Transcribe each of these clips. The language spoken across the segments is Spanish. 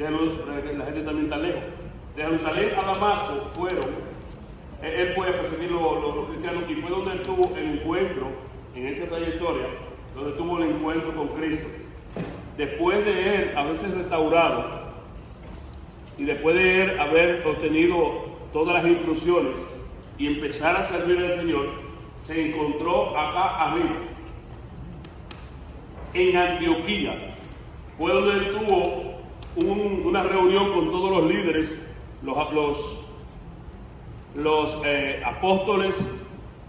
la gente también está lejos. De Jerusalén a Damasco él fue a perseguir los cristianos y fue donde él tuvo el encuentro, en esa trayectoria, donde tuvo el encuentro con Cristo. Después de él haberse restaurado y después de él haber obtenido todas las instrucciones y empezar a servir al Señor, se encontró acá arriba, en Antioquía. Fue donde él tuvo una reunión con todos los líderes, los apóstoles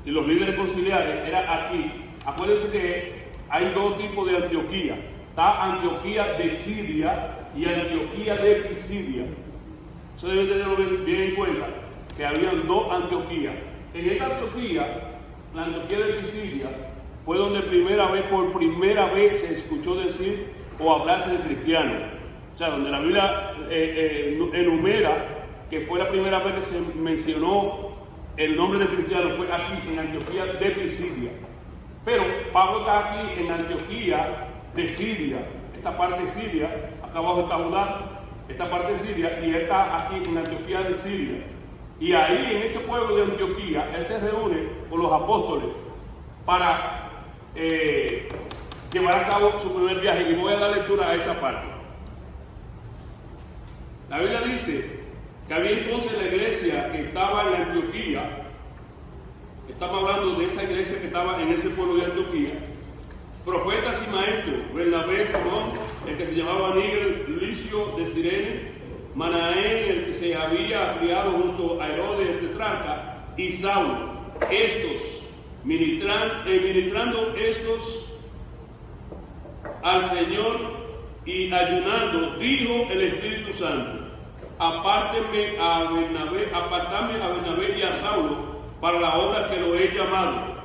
y los líderes conciliares. Era aquí. Acuérdense que hay dos tipos de Antioquía. Está Antioquía de Siria y Antioquía de Pisidia. Eso deben tenerlo bien en cuenta, que habían dos Antioquías. En esta Antioquía, la Antioquía de Pisidia, fue donde por primera vez se escuchó decir o hablarse de cristianos. O sea, donde la Biblia enumera que fue la primera vez que se mencionó el nombre de cristiano, fue aquí en Antioquía de Pisidia. Pero Pablo está aquí en Antioquía de Siria. Esta parte de Siria, acá abajo está Judá, esta parte de Siria, y él está aquí en Antioquía de Siria. Y ahí, en ese pueblo de Antioquía, él se reúne con los apóstoles para llevar a cabo su primer viaje. Y voy a dar lectura a esa parte. La Biblia dice que había entonces la iglesia que estaba en Antioquía. Estamos hablando de esa iglesia que estaba en ese pueblo de Antioquía. Profetas y maestros: Bernabé, Simón, el que se llamaba Níger, Licio de Cirene, Manaén, el que se había criado junto a Herodes el tetrarca, y Saulo. Estos, ministrando estos al Señor y ayunando, dijo el Espíritu Santo: apartadme a Bernabé y a Saulo para la obra que lo he llamado.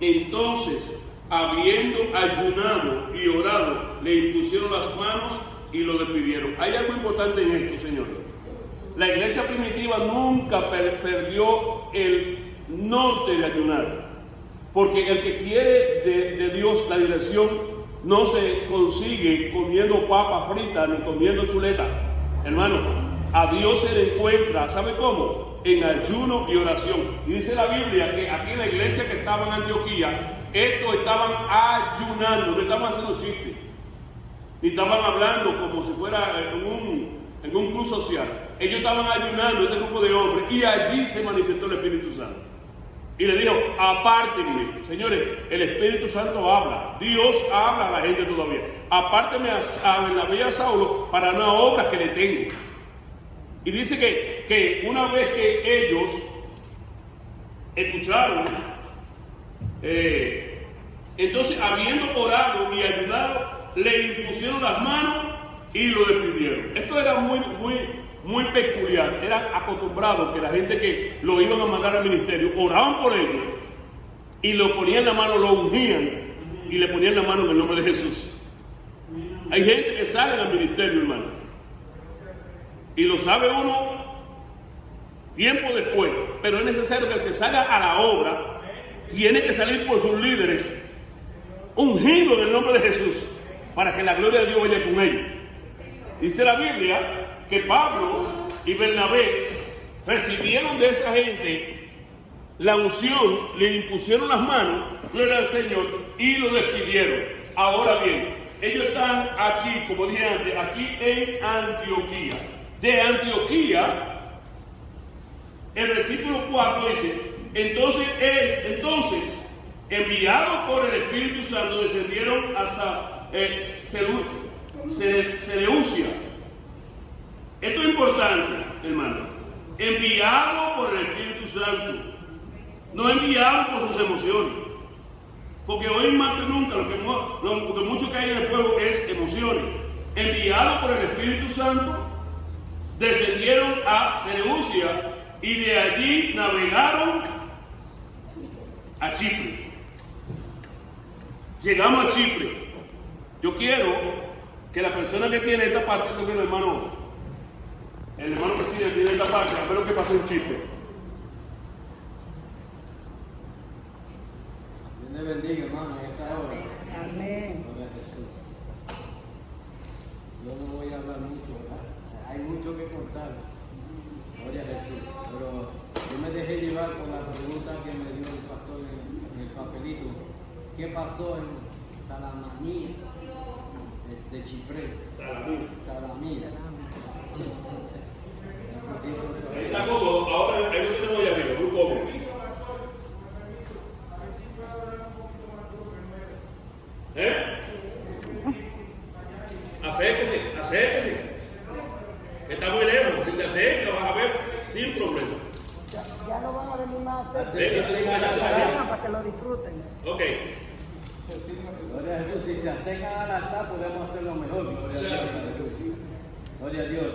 Entonces, habiendo ayunado y orado, le impusieron las manos y lo despidieron. Hay algo importante en esto, señores. La iglesia primitiva nunca perdió el norte de ayunar, porque el que quiere de Dios la dirección no se consigue comiendo papas fritas ni comiendo chuleta. Hermano, a Dios se le encuentra, ¿sabe cómo? En ayuno y oración. Y dice la Biblia que aquí en la iglesia que estaba en Antioquía, estos estaban ayunando, no estaban haciendo chistes, ni estaban hablando como si fuera en un club social. Ellos estaban ayunando, este grupo de hombres, y allí se manifestó el Espíritu Santo. Y le dijo: apártenme. Señores, el Espíritu Santo habla, Dios habla a la gente todavía. Apártenme a Bernabé y a Saulo para una obra que le tengo. Y dice que una vez que ellos escucharon, entonces, habiendo orado y ayunado, le impusieron las manos y lo despidieron. Esto era muy peculiar. Era acostumbrado que la gente que lo iban a mandar al ministerio oraban por ellos y lo ponían la mano, lo ungían y le ponían la mano en el nombre de Jesús. Hay gente que sale al ministerio, hermano, y lo sabe uno tiempo después, pero es necesario que el que salga a la obra tiene que salir por sus líderes, ungido en el nombre de Jesús, para que la gloria de Dios vaya con ellos. Dice la Biblia que Pablo y Bernabé recibieron de esa gente la unción, le impusieron las manos, gloria al Señor, y lo despidieron. Ahora bien, ellos están aquí, como dije antes, aquí en Antioquía. De Antioquía, el versículo 4 dice: entonces, enviados por el Espíritu Santo, descendieron hasta Seleucia. Esto es importante, hermano. Enviado por el Espíritu Santo, no enviado por sus emociones. Porque hoy más que nunca lo que mucho que hay en el pueblo es emociones. Enviado por el Espíritu Santo, descendieron a Seleucia y de allí navegaron a Chipre. Llegamos a Chipre. Yo quiero que la persona que tiene esta parte, el hermano que sigue tiene esta parte, a ver lo que pasó en Chipre. Dios le bendiga, hermano, en esta hora. Amén. Gloria a Jesús. Yo no voy a hablar mucho, ¿verdad? mucho que contar. Gloria a Jesús. Pero yo me dejé llevar por la pregunta que me dio el pastor en el papelito. ¿Qué pasó en Salamanía de Chipre? Salamina. Ahí está cómodo, ahora ahí lo tenemos allá arriba, muy cómodo. Acérquese. Está muy lejos, si te acercas vas a ver sin problema. Ya no van a venir más Acérquese para que lo disfruten. Ok. Gloria a Jesús. Si se acercan al altar podemos hacerlo mejor. Gloria a Dios. Gloria a Dios.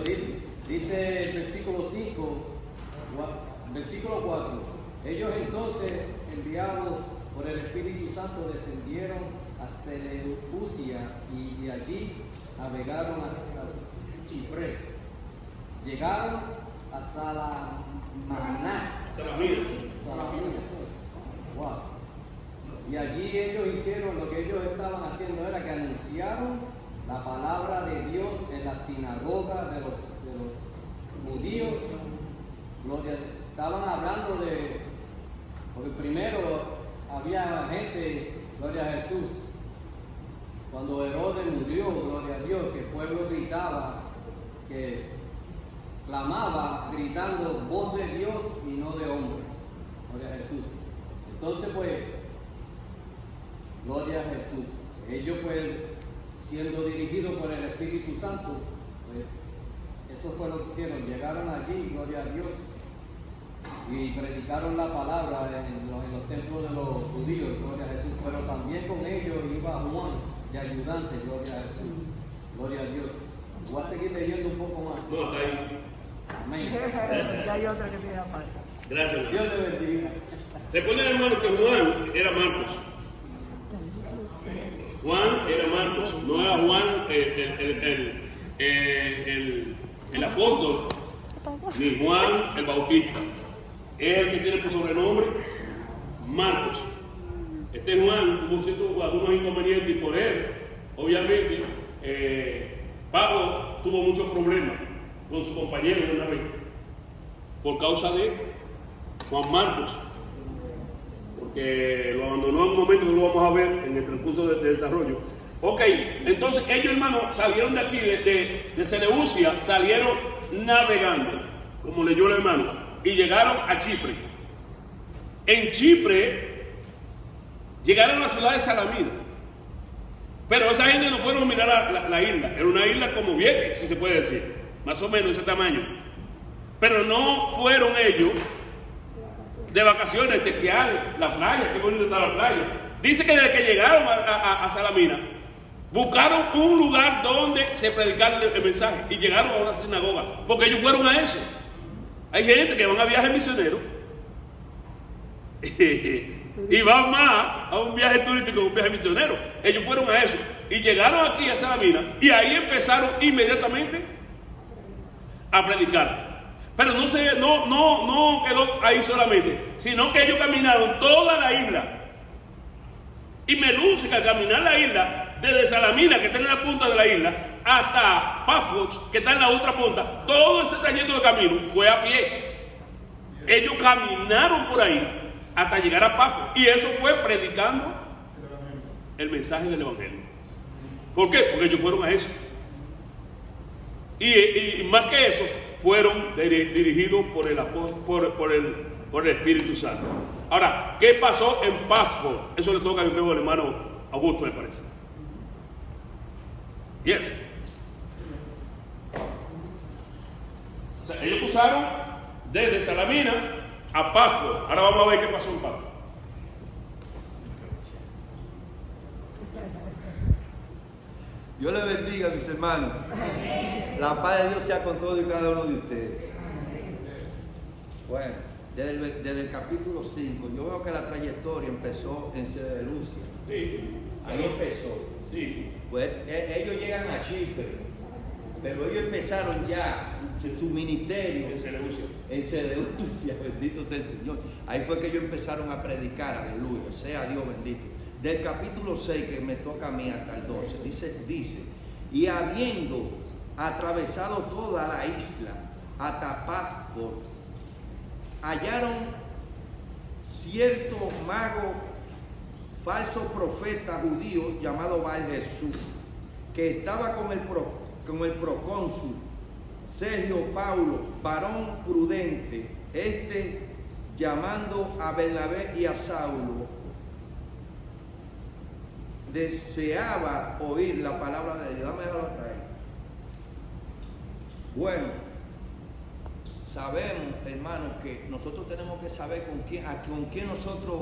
Dice el versículo 5, versículo 4. Ellos entonces, enviados por el Espíritu Santo, descendieron a Seleucia y de allí navegaron a Chipre. Llegaron a Salamina. Wow. Y allí ellos hicieron lo que ellos estaban haciendo, era que anunciaron la palabra de Dios en la sinagoga de los judíos. Estaban hablando porque primero había gente, gloria a Jesús, cuando Herodes murió, gloria a Dios, que el pueblo gritaba, que clamaba, gritando voz de Dios y no de hombre, gloria a Jesús. Entonces pues, gloria a Jesús, ellos pues, siendo dirigidos por el Espíritu Santo, pues, eso fue lo que hicieron, llegaron allí, gloria a Dios, y predicaron la palabra en los templos de los judíos, gloria a Jesús, pero también con ellos iba Juan de ayudante, gloria a Jesús, gloria a Dios. Voy a seguir leyendo un poco más. No, está ahí. Amén. Ya hay otra que tiene aparte. Gracias. Dios le bendiga. Recuerden, hermano, que Juan era Marcos. Juan era Marcos, no era Juan el apóstol, ni Juan el Bautista. Es el que tiene por sobrenombre Marcos. Este Juan tuvo algunos inconvenientes y por él, obviamente, Pablo tuvo muchos problemas con su compañero de una vez, por causa de Juan Marcos, porque lo abandonó en un momento que lo vamos a ver en el transcurso de desarrollo. Ok, entonces ellos, hermanos, salieron de aquí, de Seleucia, salieron navegando, como leyó el hermano, y llegaron a Chipre. En Chipre llegaron a la ciudad de Salamina, pero esa gente no fueron a mirar la isla, era una isla como Vieques, si se puede decir, más o menos ese tamaño, pero no fueron ellos de vacaciones a chequear la playa, qué bonita está la playa. Dice que desde que llegaron a Salamina, buscaron un lugar donde se predicara el mensaje y llegaron a una sinagoga, porque ellos fueron a eso. Hay gente que van a viajes misioneros y van más a un viaje turístico que a un viaje misionero. Ellos fueron a eso y llegaron aquí a Salamina y ahí empezaron inmediatamente a predicar. Pero no quedó ahí solamente, sino que ellos caminaron toda la isla. Y me luce que al caminar la isla, desde Salamina, que está en la punta de la isla, hasta Pafos, que está en la otra punta, todo ese trayecto de camino fue a pie. Ellos caminaron por ahí hasta llegar a Pafos. Y eso fue predicando el mensaje del Evangelio. ¿Por qué? Porque ellos fueron a eso. Y más que eso, fueron dirigidos por el Espíritu Santo. Ahora, ¿qué pasó en Pafos? Eso le toca, yo creo, al hermano Augusto, me parece. Yes. O sea, ellos cruzaron desde Salamina a Pafos. Ahora vamos a ver qué pasó en Pafos. Dios les bendiga, mis hermanos. La paz de Dios sea con todos y cada uno de ustedes. Bueno, desde el capítulo 5, yo veo que la trayectoria empezó en Seleucia. Sí. Ahí empezó. Sí. Pues ellos llegan a Chipre, pero ellos empezaron ya su ministerio En Seleucia. en Seleucia, bendito sea el Señor. Ahí fue que ellos empezaron a predicar, aleluya, sea Dios bendito. Del capítulo 6 que me toca a mí hasta el 12, dice, y habiendo atravesado toda la isla hasta Pasfo, hallaron cierto mago, falso profeta judío llamado Bar Jesús, que estaba con el procónsul Sergio Paulo, varón prudente. Llamando a Bernabé y a Saulo, deseaba oír la palabra de Dios. Dame dejarlo hasta ahí. Bueno, sabemos, hermanos, que nosotros tenemos que saber con quién nosotros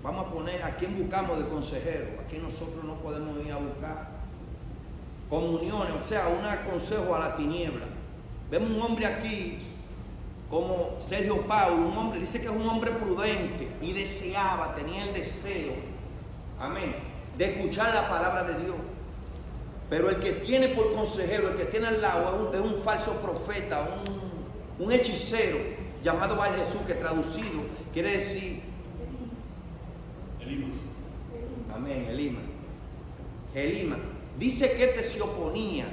vamos a poner, a quién buscamos de consejero, a quién nosotros no podemos ir a buscar comuniones, o sea, un consejo a la tiniebla. Vemos un hombre aquí como Sergio Paulo, un hombre, dice que es un hombre prudente y tenía el deseo, amén, de escuchar la palabra de Dios. Pero el que tiene por consejero, el que tiene al lado es un falso profeta, un hechicero llamado Bar Jesús, que traducido quiere decir Elimas. Amén, Elima. Dice que se oponía,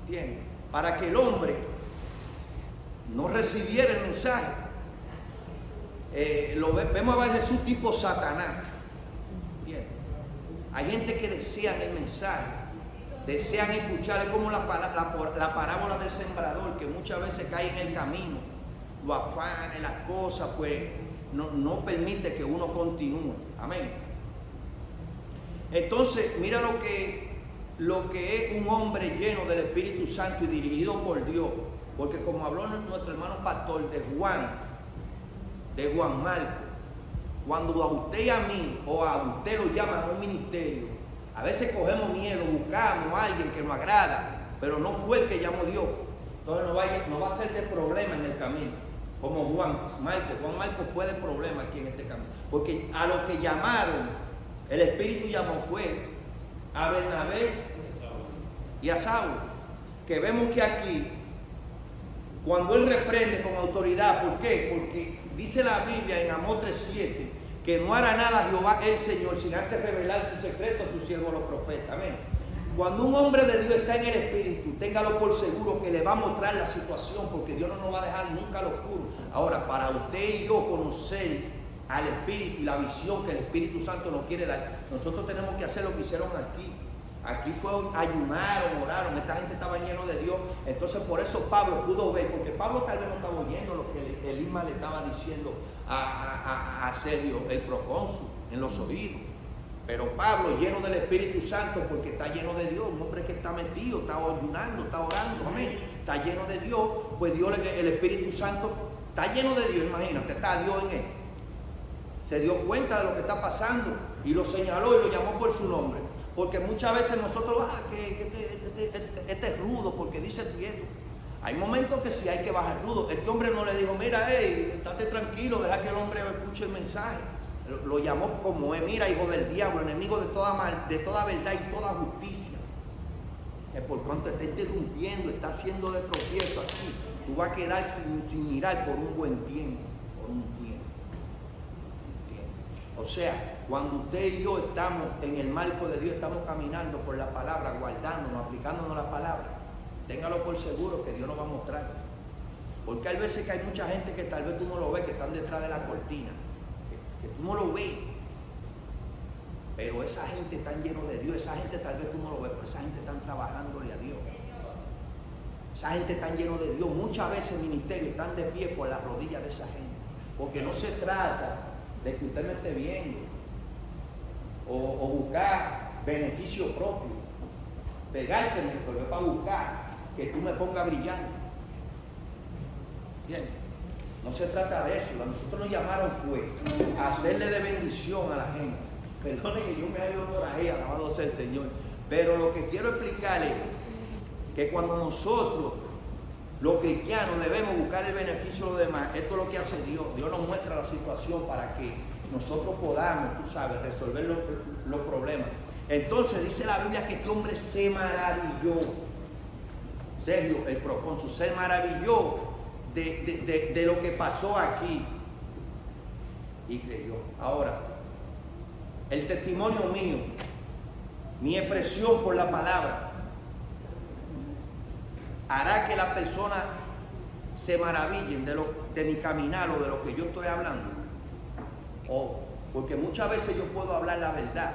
¿entiendes? Para que el hombre no recibiera el mensaje. Vemos a Bar Jesús tipo Satanás, ¿entiendes? Hay gente que desean el mensaje, desean escuchar. Es como la parábola del sembrador, que muchas veces cae en el camino, lo afana, las cosas, pues no permite que uno continúe. Amén. Entonces, mira lo que es un hombre lleno del Espíritu Santo y dirigido por Dios. Porque como habló nuestro hermano pastor de Juan Marco, cuando a usted y a mí, o a usted lo llaman a un ministerio, a veces cogemos miedo, buscamos a alguien que nos agrada, pero no fue el que llamó Dios. Entonces no va a ser de problema en el camino, como Juan Marco fue de problema aquí en este camino. Porque a los que llamaron, el Espíritu llamó fue a Bernabé y a Saulo, que vemos que aquí, cuando él reprende con autoridad, ¿por qué? Porque dice la Biblia en Amós 3:7 que no hará nada Jehová el Señor sin antes revelar su secreto a sus siervos los profetas. Amén. Cuando un hombre de Dios está en el Espíritu, téngalo por seguro que le va a mostrar la situación, porque Dios no nos va a dejar nunca al oscuro. Ahora, para usted y yo conocer al Espíritu y la visión que el Espíritu Santo nos quiere dar, nosotros tenemos que hacer lo que hicieron aquí. Aquí ayunaron, oraron, esta gente estaba lleno de Dios. Entonces por eso Pablo pudo ver, porque Pablo tal vez no estaba oyendo lo que Elima le estaba diciendo a Sergio, el procónsul, en los oídos. Pero Pablo, lleno del Espíritu Santo, porque está lleno de Dios, un hombre que está metido, está ayunando, está orando, amén, está lleno de Dios, pues Dios, el Espíritu Santo está lleno de Dios, imagínate, está Dios en él. Se dio cuenta de lo que está pasando y lo señaló y lo llamó por su nombre. Porque muchas veces nosotros, este es rudo porque dice quieto. Hay momentos que sí hay que bajar rudo. Este hombre no le dijo, mira, hey, estate tranquilo, deja que el hombre escuche el mensaje. Lo llamó como es, mira, hijo del diablo, enemigo de toda verdad y toda justicia. Que por cuanto está interrumpiendo, está haciendo de tropiezo aquí, tú vas a quedar sin mirar por un buen tiempo, O sea, cuando usted y yo estamos en el marco de Dios, estamos caminando por la palabra, guardándonos, aplicándonos la palabra, téngalo por seguro que Dios nos va a mostrar. Porque hay veces que hay mucha gente que tal vez tú no lo ves, que están detrás de la cortina, que tú no lo ves. Pero esa gente está lleno de Dios, esa gente tal vez tú no lo ves, pero esa gente está trabajándole a Dios. Esa gente está lleno de Dios. Muchas veces el ministerio están de pie por las rodillas de esa gente. Porque no se trata de que usted me esté viendo o buscar beneficio propio, pegárteme, pero es para buscar que tú me pongas a brillar. ¿Entiendes? No se trata de eso. Nosotros nos llamaron fue a hacerle de bendición a la gente. Perdone que yo me haya ido por ahí, alabado sea el Señor, pero lo que quiero explicar es que cuando nosotros los cristianos debemos buscar el beneficio de los demás, esto es lo que hace Dios. Dios nos muestra la situación para que nosotros podamos, tú sabes, resolver los problemas. Entonces dice la Biblia que este hombre se maravilló. Sergio, el procónsul, se maravilló de lo que pasó aquí y creyó. Ahora, el testimonio mío, mi expresión por la palabra, hará que las personas se maravillen de mi caminar o de lo que yo estoy hablando. Porque muchas veces yo puedo hablar la verdad,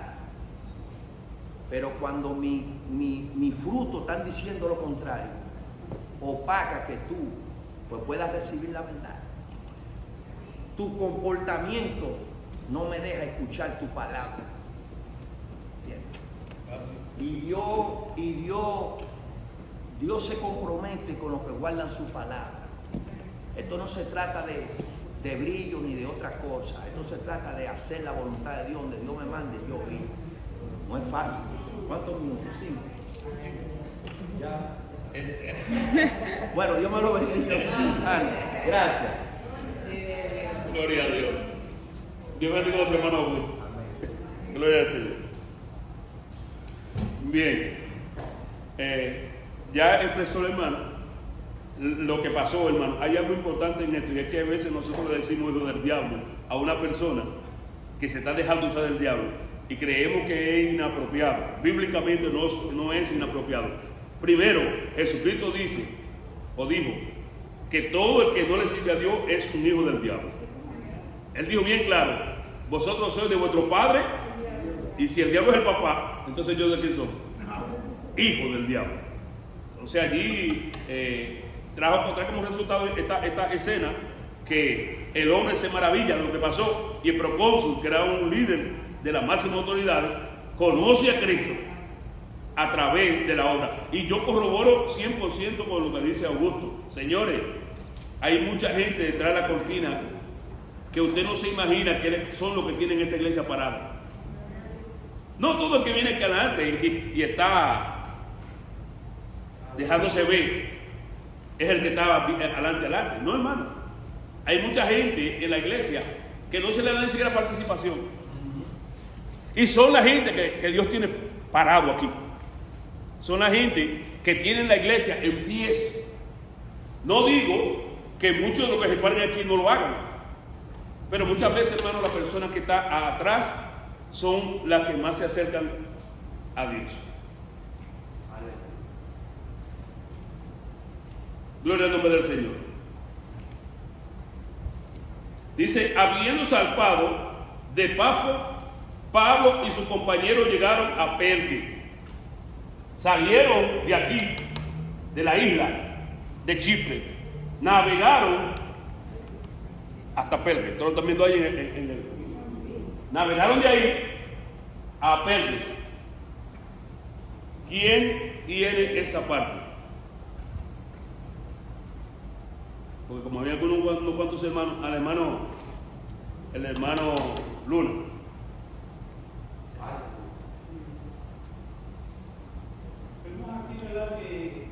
pero cuando mi fruto están diciendo lo contrario, opaca que tú pues puedas recibir la verdad. Tu comportamiento no me deja escuchar tu palabra. Bien. Dios se compromete con los que guardan su palabra. Esto no se trata de brillo ni de otra cosa. Esto se trata de hacer la voluntad de Dios, donde Dios me mande yo ir. No es fácil. ¿Cuántos minutos? 5. Ya. Bueno, Dios me lo bendiga. Gracias. Gloria a Dios. Dios bendiga a nuestro hermano Augusto. Gloria al Señor. Bien. Ya expresó el hermano lo que pasó, hermano. Hay algo importante en esto, y es que a veces nosotros le decimos hijo del diablo a una persona que se está dejando usar del diablo y creemos que es inapropiado. Bíblicamente no es inapropiado. Primero, Jesucristo dijo que todo el que no le sirve a Dios es un hijo del diablo. Él dijo bien claro: vosotros sois de vuestro padre, y si el diablo es el papá, entonces yo de quién soy, hijo del diablo. Entonces allí trajo como resultado esta escena, que el hombre se maravilla de lo que pasó, y el procónsul, que era un líder de la máxima autoridad, conoce a Cristo a través de la obra. Y yo corroboro 100% con lo que dice Augusto. Señores, hay mucha gente detrás de la cortina que usted no se imagina que son los que tienen esta iglesia parada. No todo el que viene aquí adelante y está dejándose ver es el que está adelante. No, hermano. Hay mucha gente en la iglesia que no se le da ni siquiera participación. Y son la gente que Dios tiene parado aquí. Son la gente que tienen la iglesia en pies. No digo que muchos de los que se paren aquí no lo hagan, pero muchas veces, hermano, las personas que están atrás son las que más se acercan a Dios. Gloria al nombre del Señor. Dice: habiendo zarpado de Pafo, Pablo y sus compañeros llegaron a Perge. Salieron de aquí, de la isla de Chipre, navegaron hasta Perge. Esto lo están viendo ahí en el... Navegaron de ahí a Perge. ¿Quién tiene esa parte? Porque como había unos cuantos hermanos, el hermano Luna. Vemos aquí, ¿verdad?, que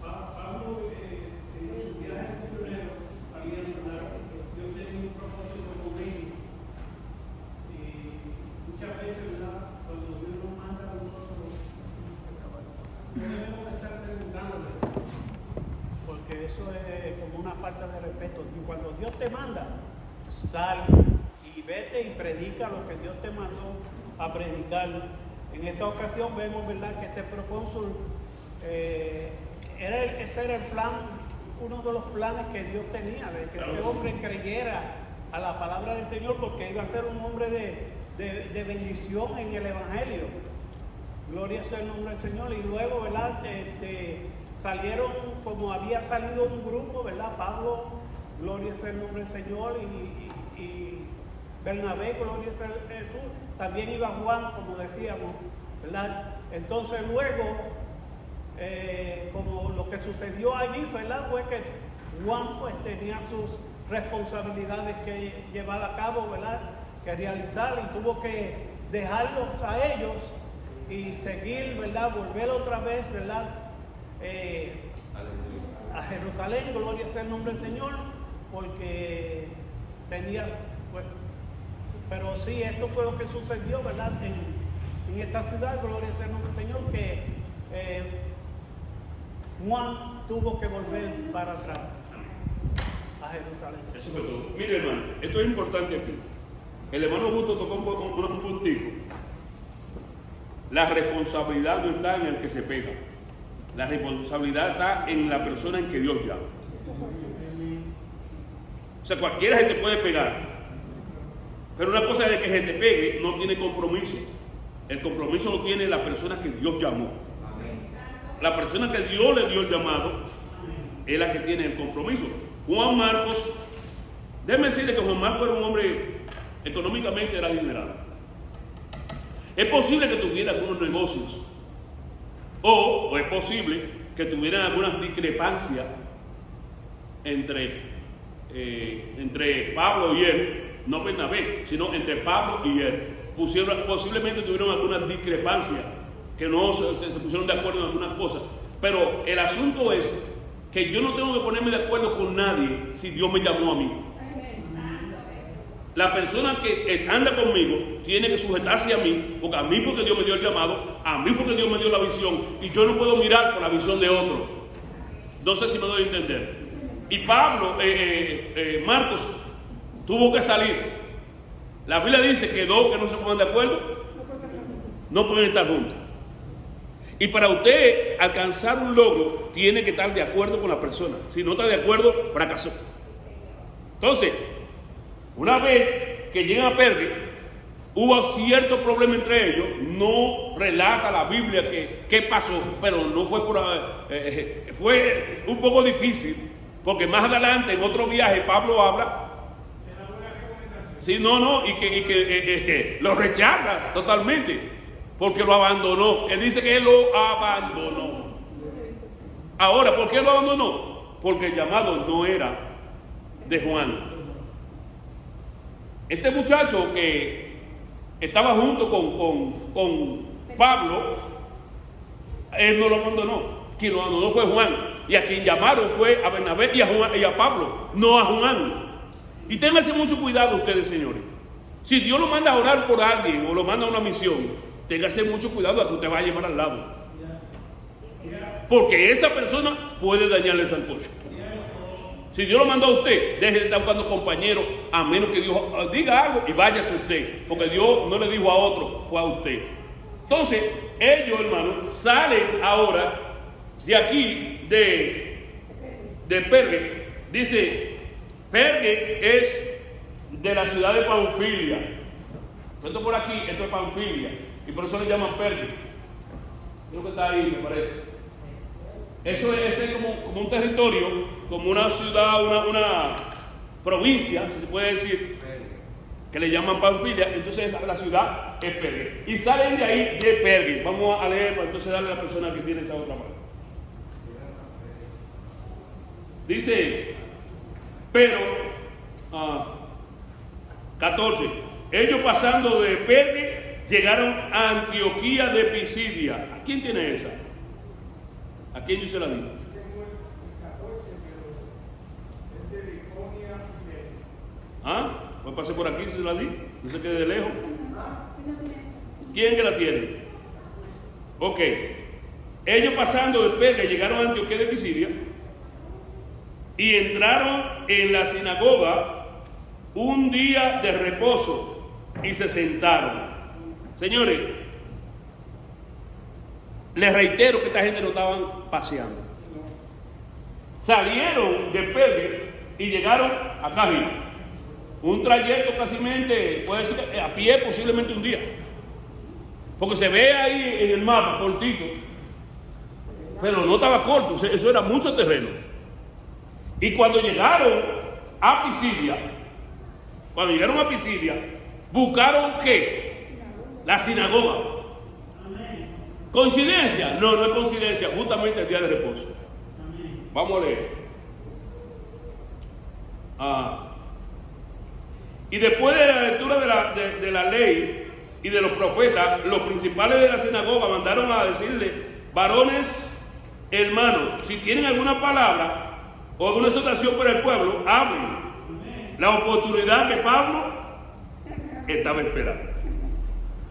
Pablo, en su viaje misionero, había, ¿verdad?, Dios tenía un propósito con él. Y muchas veces, ¿verdad?, cuando Dios nos manda a nosotros, no debemos estar preguntándole, porque eso es como una falta de respeto. Y cuando Dios te manda, sal y vete y predica lo que Dios te mandó a predicar. En esta ocasión vemos, ¿verdad?, que este procónsul, ese era el plan, uno de los planes que Dios tenía, de que este hombre creyera a la palabra del Señor, porque iba a ser un hombre de bendición en el Evangelio. Gloria sea el nombre del Señor. Y luego, ¿verdad?, salieron, como había salido un grupo, ¿verdad? Pablo, gloria sea el nombre del Señor, y Bernabé, gloria sea Jesús. También iba Juan, como decíamos, ¿verdad? Entonces luego, como lo que sucedió allí, ¿verdad?, fue que Juan pues tenía sus responsabilidades que llevar a cabo, ¿verdad?, que realizar, y tuvo que dejarlos a ellos y seguir, ¿verdad?, volver otra vez, ¿verdad?, a Jerusalén, gloria sea el nombre del Señor, porque tenía, pues, pero sí, esto fue lo que sucedió, ¿verdad?, en esta ciudad, gloria sea el nombre del Señor, que Juan tuvo que volver para atrás a Jerusalén. Eso fue todo. Mire, hermano, esto es importante aquí. El hermano Augusto tocó un puntico. La responsabilidad no está en el que se pega. La responsabilidad está en la persona en que Dios llama. O sea, cualquiera se te puede pegar. Pero una cosa es que se te pegue, no tiene compromiso. El compromiso lo tiene la persona que Dios llamó. La persona que Dios le dio el llamado es la que tiene el compromiso. Juan Marcos, déjeme decirle que Juan Marcos era un hombre, económicamente era adinerado. Es posible que tuviera algunos negocios, o es posible que tuvieran algunas discrepancias entre Pablo y él, no Bernabé, sino entre Pablo y él. Posiblemente tuvieron algunas discrepancias, que no se pusieron de acuerdo en algunas cosas. Pero el asunto es que yo no tengo que ponerme de acuerdo con nadie si Dios me llamó a mí. La persona que anda conmigo tiene que sujetarse a mí, porque a mí fue que Dios me dio el llamado, a mí fue que Dios me dio la visión, y yo no puedo mirar por la visión de otro. No sé si me doy a entender. Y Pablo, Marcos, tuvo que salir. La Biblia dice que dos que no se pongan de acuerdo no pueden estar juntos. Y para usted alcanzar un logro, tiene que estar de acuerdo con la persona. Si no está de acuerdo, fracasó. Entonces, una vez que llegan a Perge, hubo cierto problema entre ellos. No relata la Biblia qué pasó, pero no fue fue un poco difícil, porque más adelante en otro viaje Pablo habla. Sí, y que lo rechaza totalmente, porque lo abandonó. Él dice que él lo abandonó. Ahora, ¿por qué lo abandonó? Porque el llamado no era de Juan. Este muchacho que estaba junto con Pablo, él no lo abandonó. Quien lo abandonó fue Juan. Y a quien llamaron fue a Bernabé y a Pablo, no a Juan. Y ténganse mucho cuidado ustedes, señores. Si Dios lo manda a orar por alguien o lo manda a una misión, ténganse mucho cuidado a que usted vaya a llevar al lado. Porque esa persona puede dañarle el sancocho. Si Dios lo mandó a usted, deje de estar buscando compañeros, a menos que Dios diga algo y váyase usted. Porque Dios no le dijo a otro, fue a usted. Entonces, ellos, hermanos, salen ahora de aquí, de Perge. Dice, Perge es de la ciudad de Panfilia. Esto por aquí, esto es Panfilia. Y por eso le llaman Perge. Creo que está ahí, me parece. Eso es como un territorio, como una ciudad, una provincia, si se puede decir, que le llaman Panfilia. Entonces la ciudad es Perge. Y salen de ahí de Perge. Vamos a leer para entonces darle a la persona que tiene esa otra mano. Dice, pero, 14, ellos pasando de Perge llegaron a Antioquía de Pisidia. ¿A quién tiene esa? ¿A quién yo se la di? Pues pasé por aquí, se la di. No se quede de lejos. ¿Quién que la tiene? Ok. Ellos pasando de Perge llegaron a Antioquía de Pisidia y entraron en la sinagoga un día de reposo y se sentaron. Señores, les reitero que esta gente no estaban paseando. Salieron de Perge y llegaron a Caji. Un trayecto casi puede ser a pie, posiblemente un día. Porque se ve ahí en el mapa, cortito. Pero no estaba corto, eso era mucho terreno. Y cuando llegaron a Pisidia, buscaron ¿qué? La sinagoga. ¿Coincidencia? No es coincidencia, justamente el día de reposo. Vamos a leer. Y después de la lectura de la ley y de los profetas, los principales de la sinagoga mandaron a decirle: varones hermanos, si tienen alguna palabra o alguna exhortación para el pueblo, hablen. La oportunidad que Pablo estaba esperando.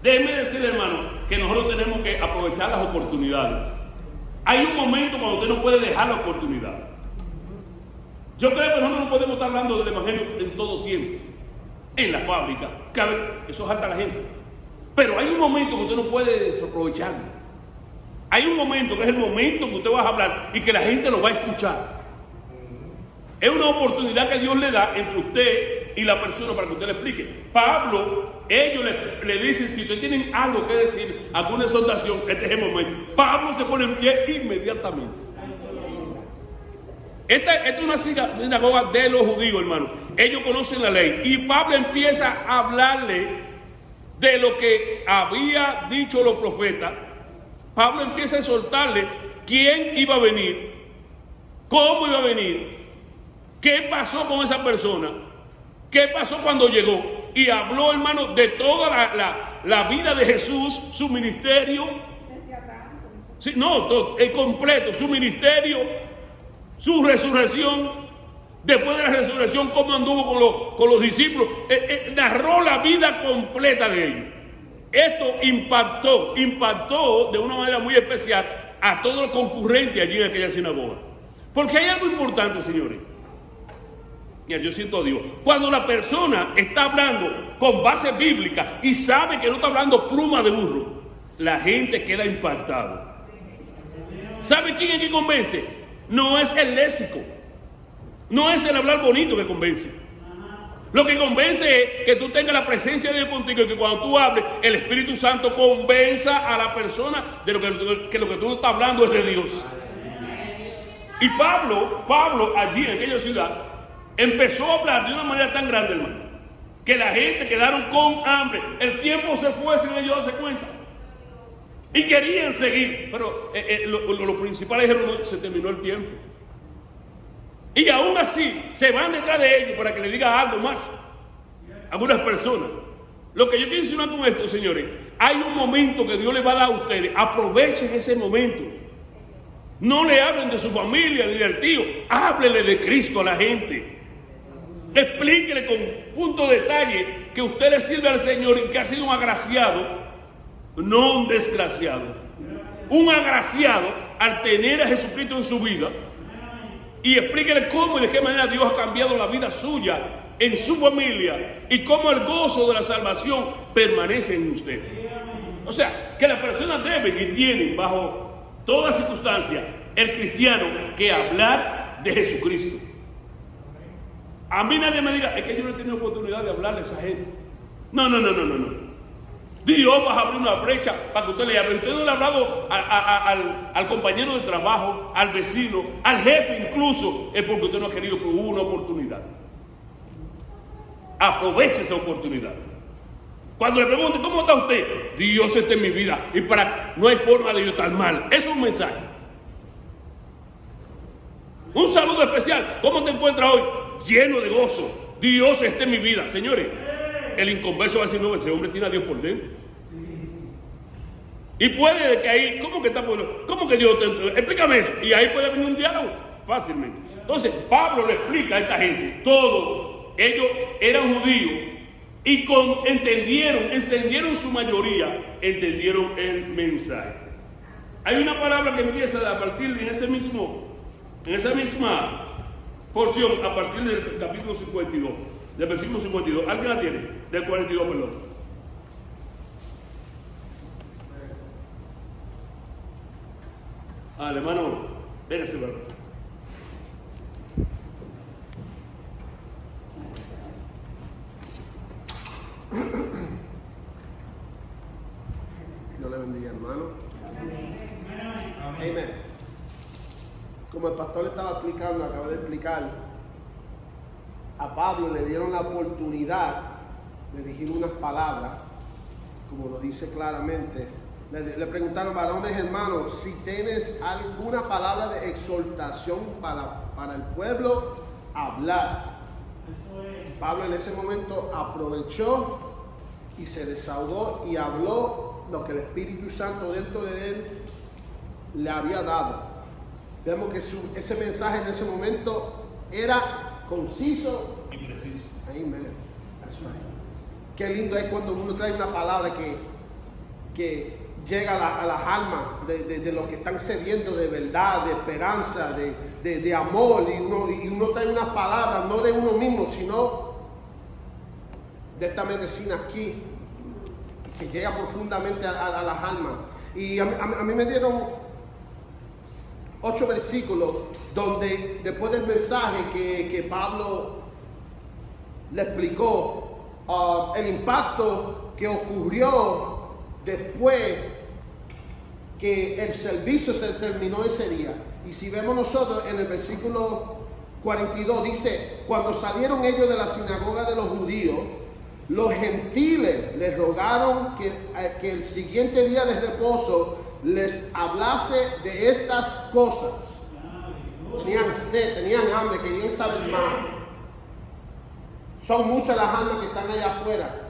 Déjenme decirle, hermano, que nosotros tenemos que aprovechar las oportunidades. Hay un momento cuando usted no puede dejar la oportunidad. Yo creo que nosotros no podemos estar hablando del evangelio en todo tiempo. En la fábrica, eso es harta la gente. Pero hay un momento que usted no puede desaprovecharlo. Hay un momento que es el momento que usted va a hablar y que la gente lo va a escuchar. Es una oportunidad que Dios le da entre usted y la persona para que usted le explique. Pablo, ellos le dicen, si ustedes tienen algo que decir, alguna exhortación, este es el momento. Pablo se pone en pie inmediatamente. Esta es una sinagoga de los judíos, hermano. Ellos conocen la ley. Y Pablo empieza a hablarle de lo que había dicho los profetas. Pablo empieza a exhortarle quién iba a venir, cómo iba a venir, qué pasó con esa persona, qué pasó cuando llegó. Y habló, hermano, de toda la vida de Jesús, su ministerio. Sí, no, todo, el completo, su ministerio, su resurrección. Después de la resurrección, cómo anduvo con los discípulos. Narró la vida completa de ellos. Esto impactó de una manera muy especial a todos los concurrentes allí en aquella sinagoga. Porque hay algo importante, señores. Mira, yo siento a Dios. Cuando la persona está hablando con base bíblica y sabe que no está hablando pluma de burro, la gente queda impactada. ¿Sabe quién es que convence? No es el léxico. No es el hablar bonito que convence. Lo que convence es que tú tengas la presencia de Dios contigo y que cuando tú hables, el Espíritu Santo convenza a la persona de lo que tú estás hablando es de Dios. Y Pablo allí en aquella ciudad empezó a hablar de una manera tan grande, hermano, que la gente quedaron con hambre. El tiempo se fue sin ellos darse cuenta. Y querían seguir, pero los principales dijeron, no, se terminó el tiempo. Y aún así, se van detrás de ellos para que le diga algo más a algunas personas. Lo que yo quiero insinuar con esto, señores, hay un momento que Dios le va a dar a ustedes. Aprovechen ese momento. No le hablen de su familia ni del tío. Háblenle de Cristo a la gente. Explíquele con punto de detalle que usted le sirve al Señor y que ha sido un agraciado, no un desgraciado. Un agraciado al tener a Jesucristo en su vida. Y explíquele cómo y de qué manera Dios ha cambiado la vida suya, en su familia, y cómo el gozo de la salvación permanece en usted. O sea, que las personas deben y tienen bajo toda circunstancia el cristiano que hablar de Jesucristo. A mí nadie me diga, es que yo no he tenido oportunidad de hablarle a esa gente. No. Dios va a abrir una brecha para que usted le hable. Usted no le ha hablado al compañero de trabajo, al vecino, al jefe incluso, es porque usted no ha querido, pero hubo una oportunidad. Aproveche esa oportunidad. Cuando le pregunte, ¿cómo está usted? Dios está en mi vida y no hay forma de yo estar mal. Eso es un mensaje. Un saludo especial. ¿Cómo te encuentras hoy? Lleno de gozo. Dios está en mi vida. Señores, el inconverso va a decir, no, ese hombre tiene a Dios por dentro. Y puede que ahí, ¿cómo que está por dentro? ¿Cómo que Dios te... Explícame eso. Y ahí puede venir un diálogo fácilmente. Entonces, Pablo le explica a esta gente todo. Ellos eran judíos y entendieron su mayoría, entendieron el mensaje. Hay una palabra que empieza a partir en esa misma porción, a partir del capítulo 52. Del versículo 52. ¿Alguien la tiene? Del 42, perdón. Hermano, véngase, perdón. Dios le bendiga, hermano. Amén. Como el pastor estaba explicando, acaba de explicar, a Pablo le dieron la oportunidad de dirigir unas palabras, como lo dice claramente. Le preguntaron, varones hermanos, si tienes alguna palabra de exhortación para el pueblo, hablar. Pablo en ese momento aprovechó y se desahogó y habló lo que el Espíritu Santo dentro de él le había dado. Vemos que ese mensaje en ese momento era conciso y preciso. Amen. That's right. Qué lindo es cuando uno trae una palabra que llega a las almas de lo que están sediento de verdad, de esperanza, de amor, y uno trae unas palabras no de uno mismo, sino de esta medicina aquí, que llega profundamente a las almas. Y a mí me dieron 8 versículos donde después del mensaje que Pablo le explicó el impacto que ocurrió después que el servicio se terminó ese día. Y si vemos nosotros en el versículo 42 dice, cuando salieron ellos de la sinagoga de los judíos, los gentiles les rogaron que el siguiente día de reposo les hablase de estas cosas. Tenían sed, tenían hambre, querían saber más. Son muchas las almas que están allá afuera,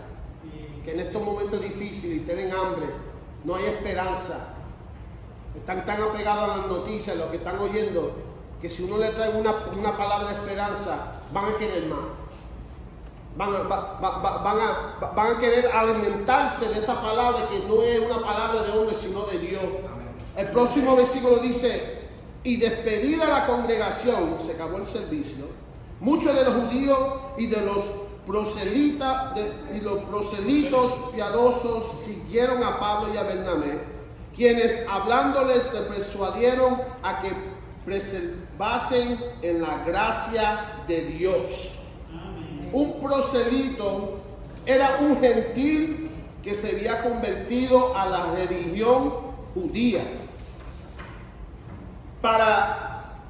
que en estos momentos difíciles tienen hambre, no hay esperanza. Están tan apegados a las noticias, lo que están oyendo, que si uno le trae una palabra de esperanza, van a querer más. Van a querer alimentarse de esa palabra que no es una palabra de hombre, sino de Dios. El próximo versículo dice, y despedida la congregación, se acabó el servicio, muchos de los judíos y de los proselitos piadosos siguieron a Pablo y a Bernabé, quienes hablándoles le persuadieron a que preservasen en la gracia de Dios. Un proselito era un gentil que se había convertido a la religión judía. Para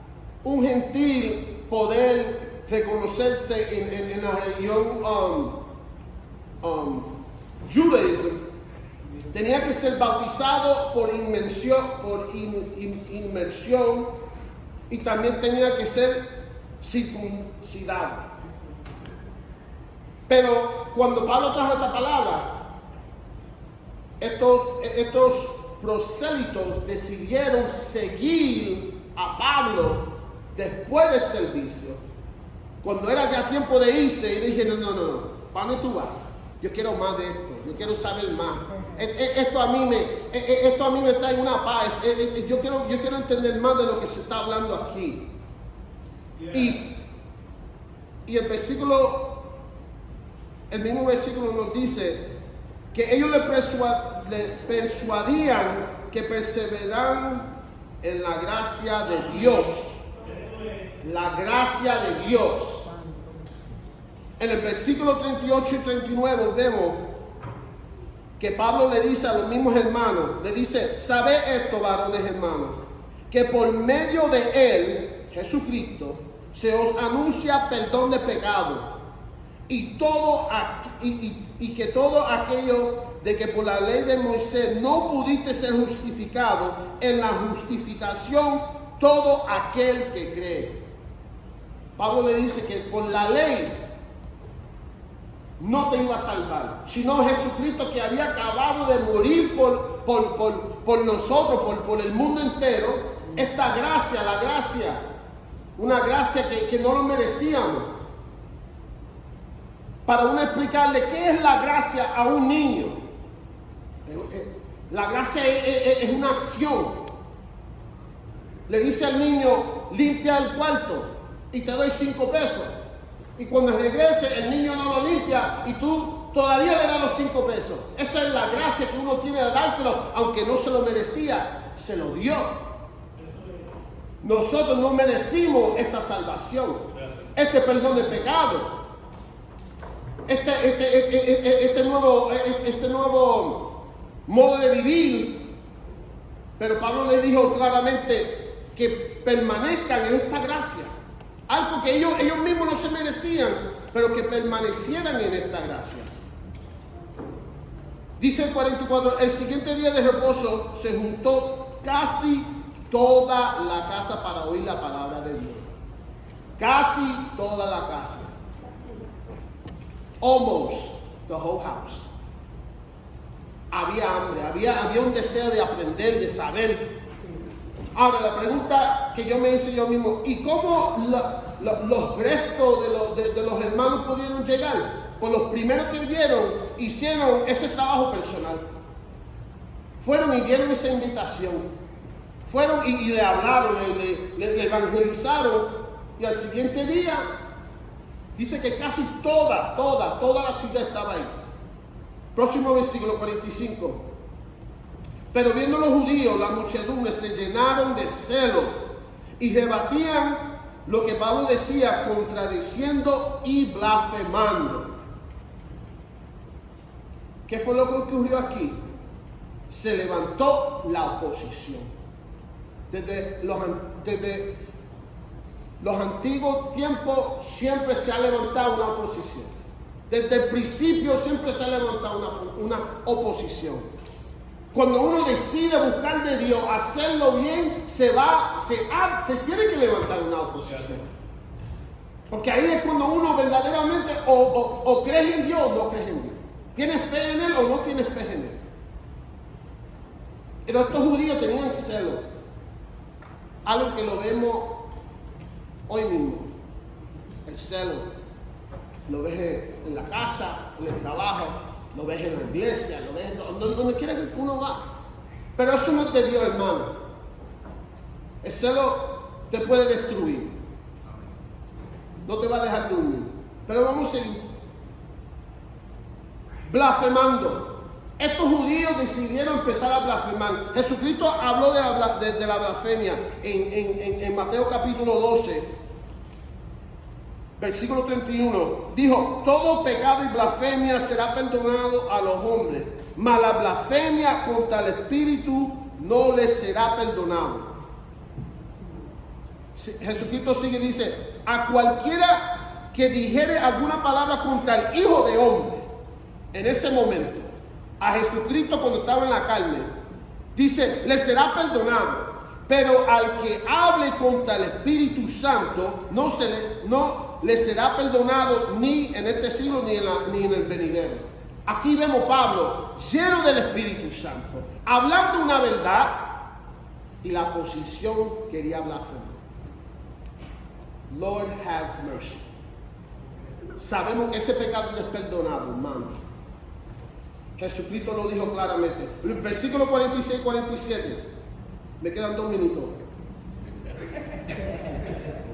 un gentil poder reconocerse en la religión judaísmo, tenía que ser bautizado por inmersión y también tenía que ser circuncidado. Pero cuando Pablo trajo esta palabra, estos prosélitos decidieron seguir a Pablo después del servicio. Cuando era ya tiempo de irse, y dije, no, ¿para dónde tú vas? Yo quiero más de esto, yo quiero saber más. Esto a mí me trae una paz. Yo quiero entender más de lo que se está hablando aquí. Y el mismo versículo nos dice que ellos le persuadían que perseveraran en la gracia de Dios. La gracia de Dios. En el versículo 38 y 39 vemos que Pablo le dice a los mismos hermanos, le dice, ¿sabed esto, varones hermanos? Que por medio de él, Jesucristo, se os anuncia perdón de pecado. Y que todo aquello de que por la ley de Moisés no pudiste ser justificado, en la justificación todo aquel que cree. Pablo le dice que por la ley no te iba a salvar, sino Jesucristo, que había acabado de morir por nosotros, por el mundo entero. Esta gracia, la gracia, una gracia que no lo merecíamos. Para uno explicarle qué es la gracia a un niño. La gracia es una acción. Le dice al niño, limpia el cuarto y te doy 5 pesos. Y cuando regrese, el niño no lo limpia y tú todavía le das los 5 pesos. Esa es la gracia que uno tiene de dárselo, aunque no se lo merecía, se lo dio. Nosotros no merecimos esta salvación, este perdón de pecado. Este nuevo modo de vivir. Pero Pablo le dijo claramente que permanezcan en esta gracia, algo que ellos mismos no se merecían, pero que permanecieran en esta gracia. Dice el 44, el siguiente día de reposo se juntó casi toda la casa para oír la palabra de Dios. Casi toda la casa. Almost the whole house. Había hambre, había un deseo de aprender, de saber. Ahora, la pregunta que yo me hice yo mismo, ¿y cómo los restos de los hermanos pudieron llegar? Pues los primeros que hicieron ese trabajo personal. Fueron y dieron esa invitación. Fueron y le hablaron, le evangelizaron. Y al siguiente día, dice que casi toda la ciudad estaba ahí. Próximo versículo 45. Pero viendo los judíos, la muchedumbre se llenaron de celo y rebatían lo que Pablo decía, contradiciendo y blasfemando. ¿Qué fue lo que ocurrió aquí? Se levantó la oposición. Desde los antiguos tiempos siempre se ha levantado una oposición. Desde el principio siempre se ha levantado una oposición. Cuando uno decide buscar de Dios, hacerlo bien, se tiene que levantar una oposición. Porque ahí es cuando uno verdaderamente o crees en Dios o no crees en Dios. ¿Tienes fe en Él o no tienes fe en Él? Pero estos judíos tenían celo. Algo que lo vemos hoy mismo. El celo. Lo ves en la casa, en el trabajo, lo ves en la iglesia, lo ves donde quiera que uno va. Pero eso no es de Dios, hermano. El celo te puede destruir. No te va a dejar dormir. Pero vamos a seguir. Blasfemando. Estos judíos decidieron empezar a blasfemar. Jesucristo habló de la blasfemia en Mateo capítulo 12, versículo 31. Dijo, todo pecado y blasfemia será perdonado a los hombres, mas la blasfemia contra el Espíritu no les será perdonado. Jesucristo sigue y dice, a cualquiera que dijere alguna palabra contra el Hijo de Hombre, en ese momento, a Jesucristo cuando estaba en la carne, dice, le será perdonado, pero al que hable contra el Espíritu Santo, no le será perdonado ni en este siglo ni en el venidero. Aquí vemos a Pablo lleno del Espíritu Santo, hablando una verdad, y la oposición quería blasfemar. Lord have mercy. Sabemos que ese pecado no es perdonado, hermano. Jesucristo lo dijo claramente. En el versículo 46 y 47. Me quedan 2 minutos.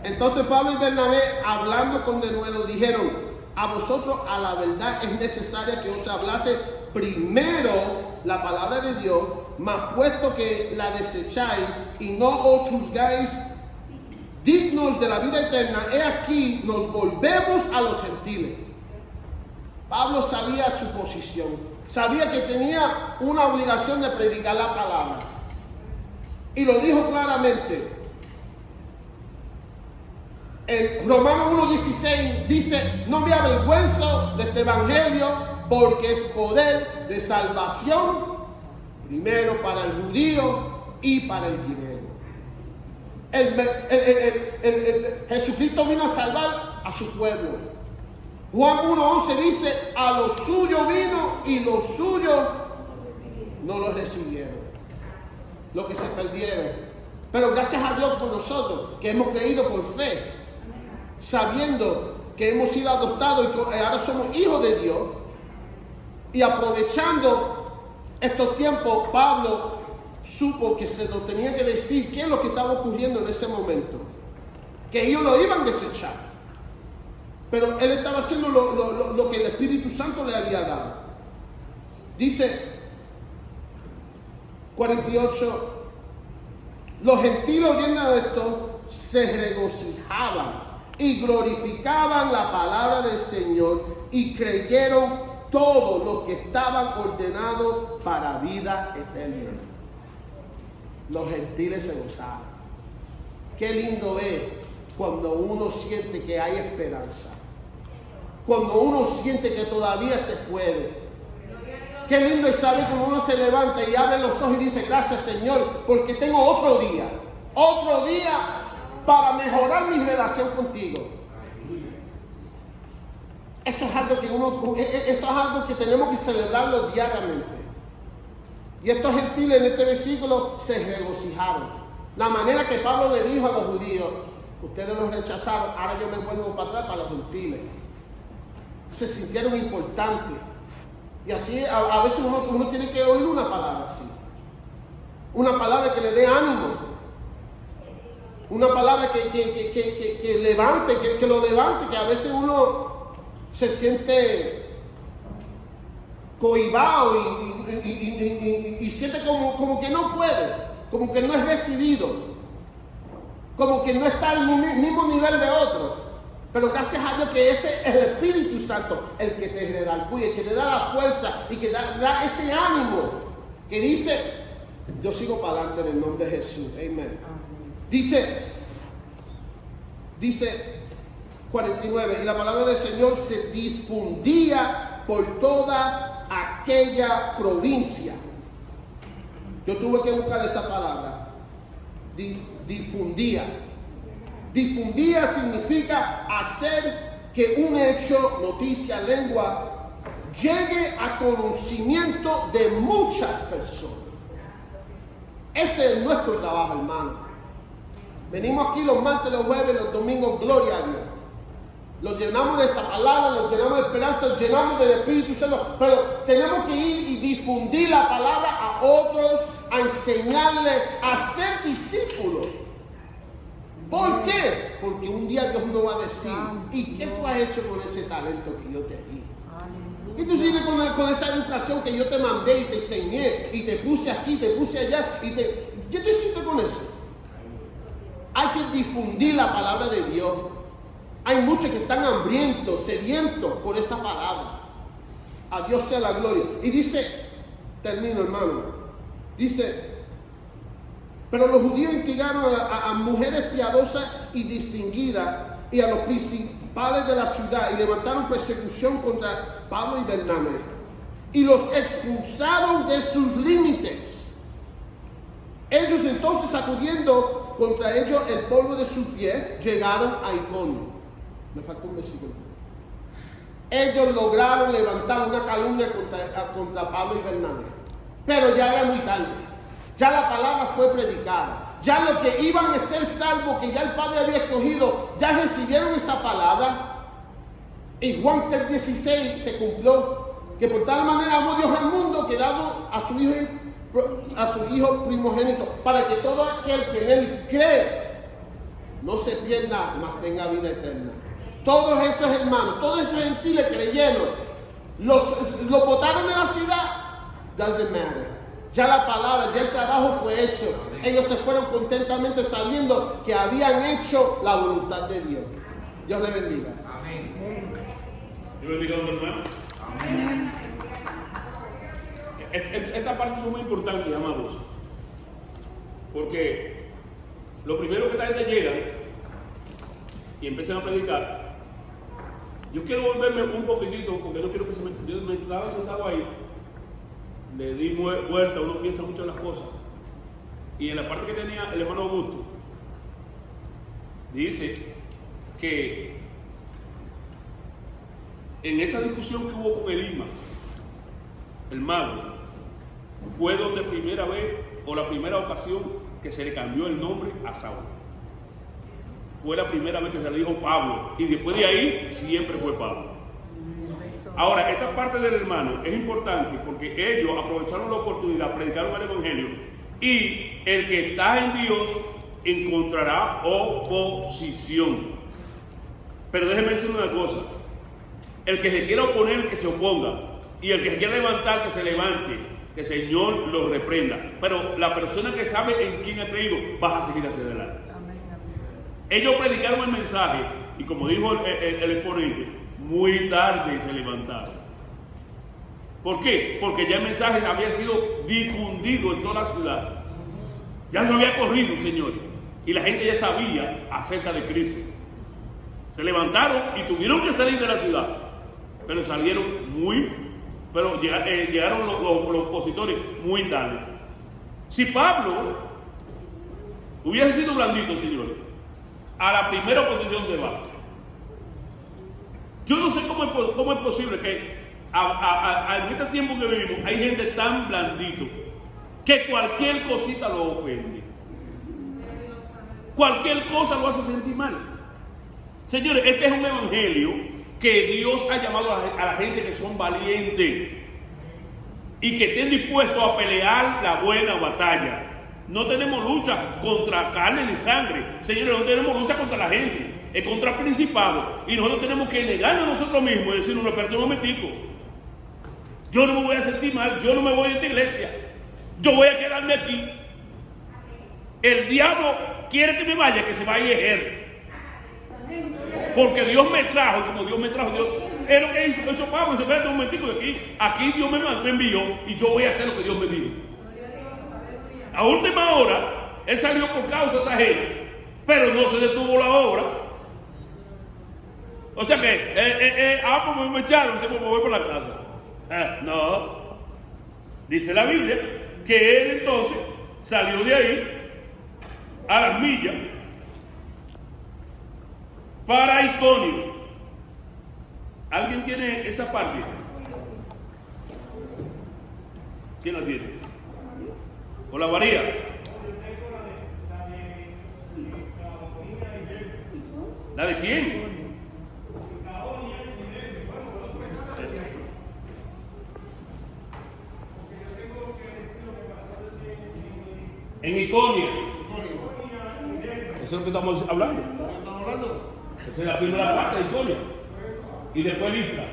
Entonces Pablo y Bernabé, hablando con denuedo, dijeron, a vosotros a la verdad es necesaria que os hablase primero la palabra de Dios, mas puesto que la desecháis y no os juzgáis dignos de la vida eterna, he aquí nos volvemos a los gentiles. Pablo sabía su posición. Sabía que tenía una obligación de predicar la palabra. Y lo dijo claramente. En Romanos 1:16 dice, no me avergüenzo de este evangelio porque es poder de salvación, primero para el judío y para el griego. Jesucristo vino a salvar a su pueblo. Juan 1:11 dice, a los suyos vino y los suyos no los recibieron. Los que se perdieron. Pero gracias a Dios por nosotros, que hemos creído por fe, sabiendo que hemos sido adoptados y ahora somos hijos de Dios, y aprovechando estos tiempos, Pablo supo que se lo tenía que decir qué es lo que estaba ocurriendo en ese momento, que ellos lo iban a desechar. Pero él estaba haciendo lo que el Espíritu Santo le había dado. Dice 48, los gentiles oyendo esto se regocijaban y glorificaban la palabra del Señor y creyeron todos los que estaban ordenados para vida eterna. Los gentiles se gozaban. Qué lindo es cuando uno siente que hay esperanza. Cuando uno siente que todavía se puede. Qué lindo es saber cuando uno se levanta y abre los ojos y dice, gracias Señor, porque tengo otro día para mejorar mi relación contigo. Eso es algo que tenemos que celebrarlo diariamente. Y estos gentiles en este versículo se regocijaron. La manera que Pablo le dijo a los judíos, ustedes los rechazaron, ahora yo me vuelvo para atrás para los gentiles. Se sintieron importantes. Y así a veces uno tiene que oír una palabra así. Una palabra que le dé ánimo. Una palabra que levante, que lo levante, que a veces uno se siente cohibado y siente como que no puede, como que no es recibido, como que no está al mismo nivel de otro. Pero gracias a Dios que ese es el Espíritu Santo el que te redarguye, el que te da la fuerza y que da ese ánimo que dice, yo sigo para adelante en el nombre de Jesús. Amén. Dice 49, y la palabra del Señor se difundía por toda aquella provincia. Yo tuve que buscar esa palabra. Difundía. Difundía significa hacer que un hecho, noticia, lengua, llegue a conocimiento de muchas personas. Ese es nuestro trabajo, hermano. Venimos aquí los martes, los jueves, los domingos, gloria a Dios. Los llenamos de esa palabra, los llenamos de esperanza, los llenamos del Espíritu Santo, pero tenemos que ir y difundir la palabra a otros, a enseñarles, a ser discípulos. ¿Por qué? Porque un día Dios nos va a decir, ¿y qué tú has hecho con ese talento que yo te di? ¿Qué tú hiciste con esa educación que yo te mandé y te enseñé y te puse aquí, te puse allá? ¿Qué tú hiciste con eso? Hay que difundir la palabra de Dios. Hay muchos que están hambrientos, sedientos por esa palabra. A Dios sea la gloria. Y dice, termino hermano, dice, pero los judíos instigaron a mujeres piadosas y distinguidas y a los principales de la ciudad y levantaron persecución contra Pablo y Bernabé y los expulsaron de sus límites. Ellos entonces, sacudiendo contra ellos el polvo de sus pies, llegaron a Iconio. Me falta un versículo. Ellos lograron levantar una calumnia contra Pablo y Bernabé, pero ya era muy tarde. Ya la palabra fue predicada. Ya los que iban a ser salvos, que ya el Padre había escogido, ya recibieron esa palabra. Y Juan 3:16 se cumplió, que por tal manera amó Dios al mundo que dado a su hijo primogénito, para que todo aquel que en él cree no se pierda, mas tenga vida eterna. Todos esos hermanos, todos esos gentiles creyeron, los botaron de la ciudad, doesn't matter. Ya la palabra, ya el trabajo fue hecho. Ellos se fueron contentamente sabiendo que habían hecho la voluntad de Dios. Dios les bendiga. Amén. Dios bendiga a los hermanos. Amén. Esta parte es muy importante, amados. Porque lo primero que esta gente llega y empiezan a predicar. Yo quiero volverme un poquitito, porque no quiero que yo me estaba sentado ahí. Le di vuelta, uno piensa mucho en las cosas. Y en la parte que tenía el hermano Augusto, dice que en esa discusión que hubo con Elima, el mago, fue donde primera vez, o la primera ocasión, que se le cambió el nombre a Saúl. Fue la primera vez que se le dijo Pablo, y después de ahí siempre fue Pablo. Ahora, esta parte del hermano es importante porque ellos aprovecharon la oportunidad, predicaron el Evangelio, y el que está en Dios encontrará oposición. Pero déjenme decir una cosa: el que se quiera oponer, que se oponga, y el que se quiera levantar, que se levante, que el Señor lo reprenda. Pero la persona que sabe en quién ha creído va a seguir hacia adelante. Ellos predicaron el mensaje, y como dijo el exponente, muy tarde se levantaron. ¿Por qué? Porque ya el mensaje había sido difundido en toda la ciudad. Ya se había corrido, señores, y la gente ya sabía acerca de Cristo. Se levantaron y tuvieron que salir de la ciudad, pero llegaron los opositores muy tarde. Si Pablo hubiese sido blandito, señores, a la primera oposición se va. Yo no sé cómo es posible que en este tiempo que vivimos hay gente tan blandito que cualquier cosita lo ofende. Cualquier cosa lo hace sentir mal. Señores, este es un evangelio que Dios ha llamado a la gente que son valientes y que estén dispuestos a pelear la buena batalla. No tenemos lucha contra carne ni sangre. Señores, no tenemos lucha contra la gente. Es contra principados. Y nosotros tenemos que negarnos a nosotros mismos y decir, no, espérate un momentico. Yo no me voy a sentir mal, yo no me voy a esta iglesia. Yo voy a quedarme aquí. El diablo quiere que me vaya, que se vaya a él. Porque Dios me trajo, como Dios me trajo, Dios. Es lo que hizo, eso Pablo, se espérate un momentico de aquí Dios me envió y yo voy a hacer lo que Dios me dijo. A última hora, él salió por causas ajenas, pero no se detuvo la obra. O sea que, pues me echaron, se me voy por la casa. No. Dice la Biblia que él entonces salió de ahí a las millas para Iconio. ¿Alguien tiene esa parte? ¿Quién la tiene? ¿O la varía? ¿La de quién? En Iconio. Eso es lo que estamos hablando. Esa es la primera parte de Iconio. Y después Listra.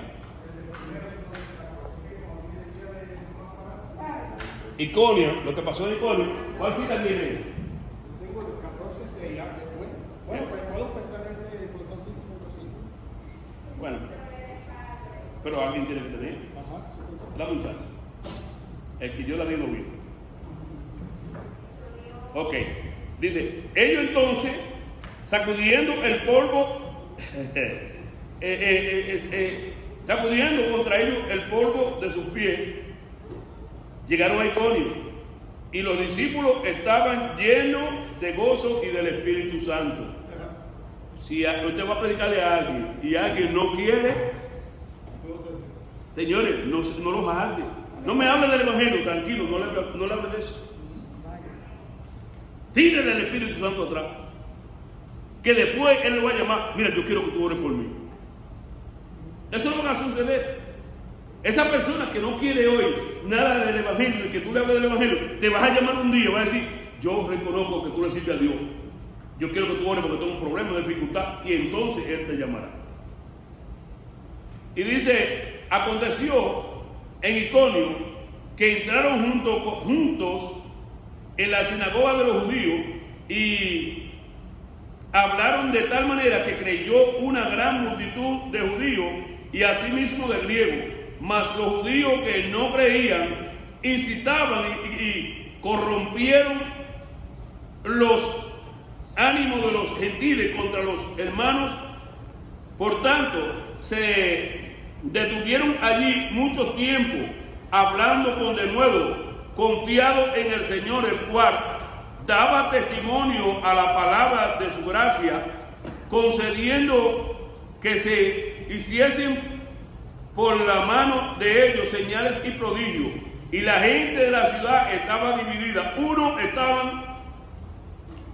Iconio, lo que pasó en Iconio. ¿Cuál cita tiene? Tengo el 14:6. Bueno, pues puedo empezar ese corazón 5.5. Bueno, pero alguien tiene que tener. Ajá, Dame un chance. El que yo la digo bien. Ok, dice, ellos entonces, sacudiendo el polvo, sacudiendo contra ellos el polvo de sus pies, llegaron a Iconio, y los discípulos estaban llenos de gozo y del Espíritu Santo. Si usted va a predicarle a alguien y alguien no quiere, señores, no los jale. No me hable del Evangelio, tranquilo, no le hable de eso. Tírele el Espíritu Santo atrás. Que después Él le va a llamar, mira, yo quiero que tú ores por mí. Eso no va a suceder. Esa persona que no quiere oír nada del Evangelio, y que tú le hables del Evangelio, te vas a llamar un día, va a decir, yo reconozco que tú le sirves a Dios. Yo quiero que tú ores porque tengo un problema, una dificultad, y entonces Él te llamará. Y dice, aconteció en Iconio que entraron juntos en la sinagoga de los judíos y hablaron de tal manera que creyó una gran multitud de judíos y asimismo de griegos, mas los judíos que no creían incitaban y corrompieron los ánimos de los gentiles contra los hermanos. Por tanto, se detuvieron allí mucho tiempo hablando con denuedo, confiado en el Señor, el cual daba testimonio a la palabra de su gracia, concediendo que se hiciesen por la mano de ellos señales y prodigios. Y la gente de la ciudad estaba dividida. Unos estaban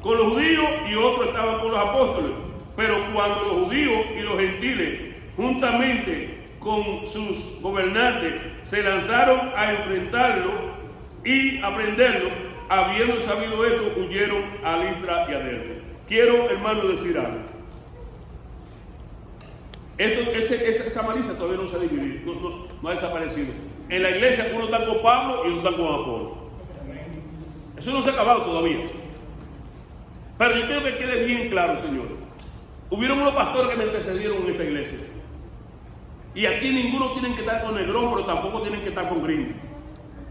con los judíos y otros estaban con los apóstoles. Pero cuando los judíos y los gentiles, juntamente con sus gobernantes, se lanzaron a enfrentarlo y a prenderlo, habiendo sabido esto, huyeron a Listra y a Derbe. Quiero, hermano, decir algo. Esa malicia todavía no se ha dividido, no ha desaparecido. En la iglesia unos están con Pablo y otros están con Apolo. Eso no se ha acabado todavía. Pero yo quiero que quede bien claro, señores. Hubieron unos pastores que me antecedieron en esta iglesia. Y aquí ninguno tiene que estar con Negrón, pero tampoco tienen que estar con Gringo.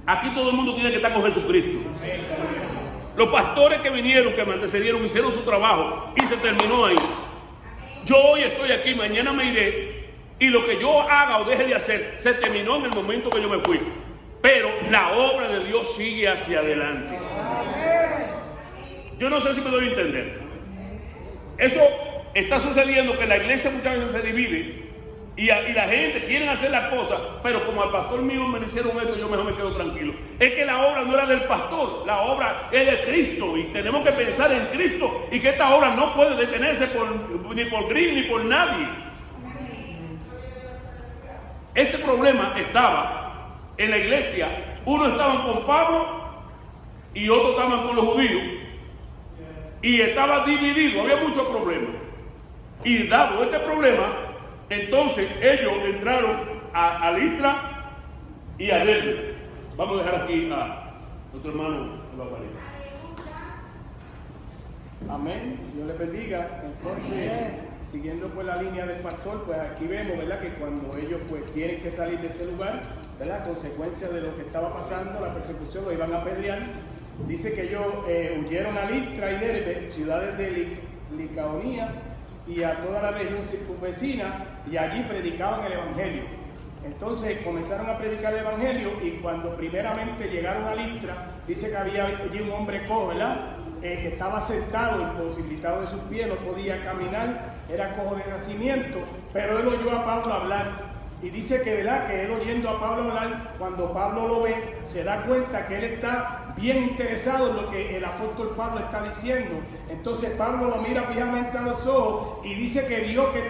Aquí todo el mundo tiene que estar con Jesucristo. Los pastores que vinieron, que me antecedieron, hicieron su trabajo y se terminó ahí. Yo hoy estoy aquí, mañana me iré, y lo que yo haga o deje de hacer se terminó en el momento que yo me fui. Pero la obra de Dios sigue hacia adelante. Yo no sé si me doy a entender. Eso está sucediendo, que la iglesia muchas veces se divide y la gente quiere hacer las cosas, pero como al pastor mío me hicieron esto, yo mejor me quedo tranquilo. Es que la obra no era del pastor, la obra es de Cristo, y tenemos que pensar en Cristo, y que esta obra no puede detenerse ni por Green ni por nadie. Este problema estaba en la iglesia. Unos estaban con Pablo y otros estaban con los judíos, y estaba dividido, había muchos problemas. Y dado este problema, entonces ellos entraron a Listra y a Derbe. Vamos a dejar aquí a nuestro hermano que lo aparezca. Amén, Dios les bendiga. Entonces, siguiendo pues la línea del pastor, pues aquí vemos, ¿verdad?, que cuando ellos pues tienen que salir de ese lugar, ¿verdad?, a consecuencia de lo que estaba pasando, la persecución, lo iban a apedrear. Dice que ellos huyeron a Listra y Derbe, ciudades de Licaonía, y a toda la región circunvecina, y allí predicaban el evangelio. Entonces comenzaron a predicar el evangelio, y cuando primeramente llegaron a Listra, dice que había allí un hombre cojo, ¿verdad?, que estaba sentado, imposibilitado de sus pies, no podía caminar, era cojo de nacimiento, pero él oyó a Pablo hablar. Y dice que, ¿verdad?, que él oyendo a Pablo hablar, cuando Pablo lo ve, se da cuenta que él está bien interesado en lo que el apóstol Pablo está diciendo. Entonces Pablo lo mira fijamente a los ojos y dice que vio que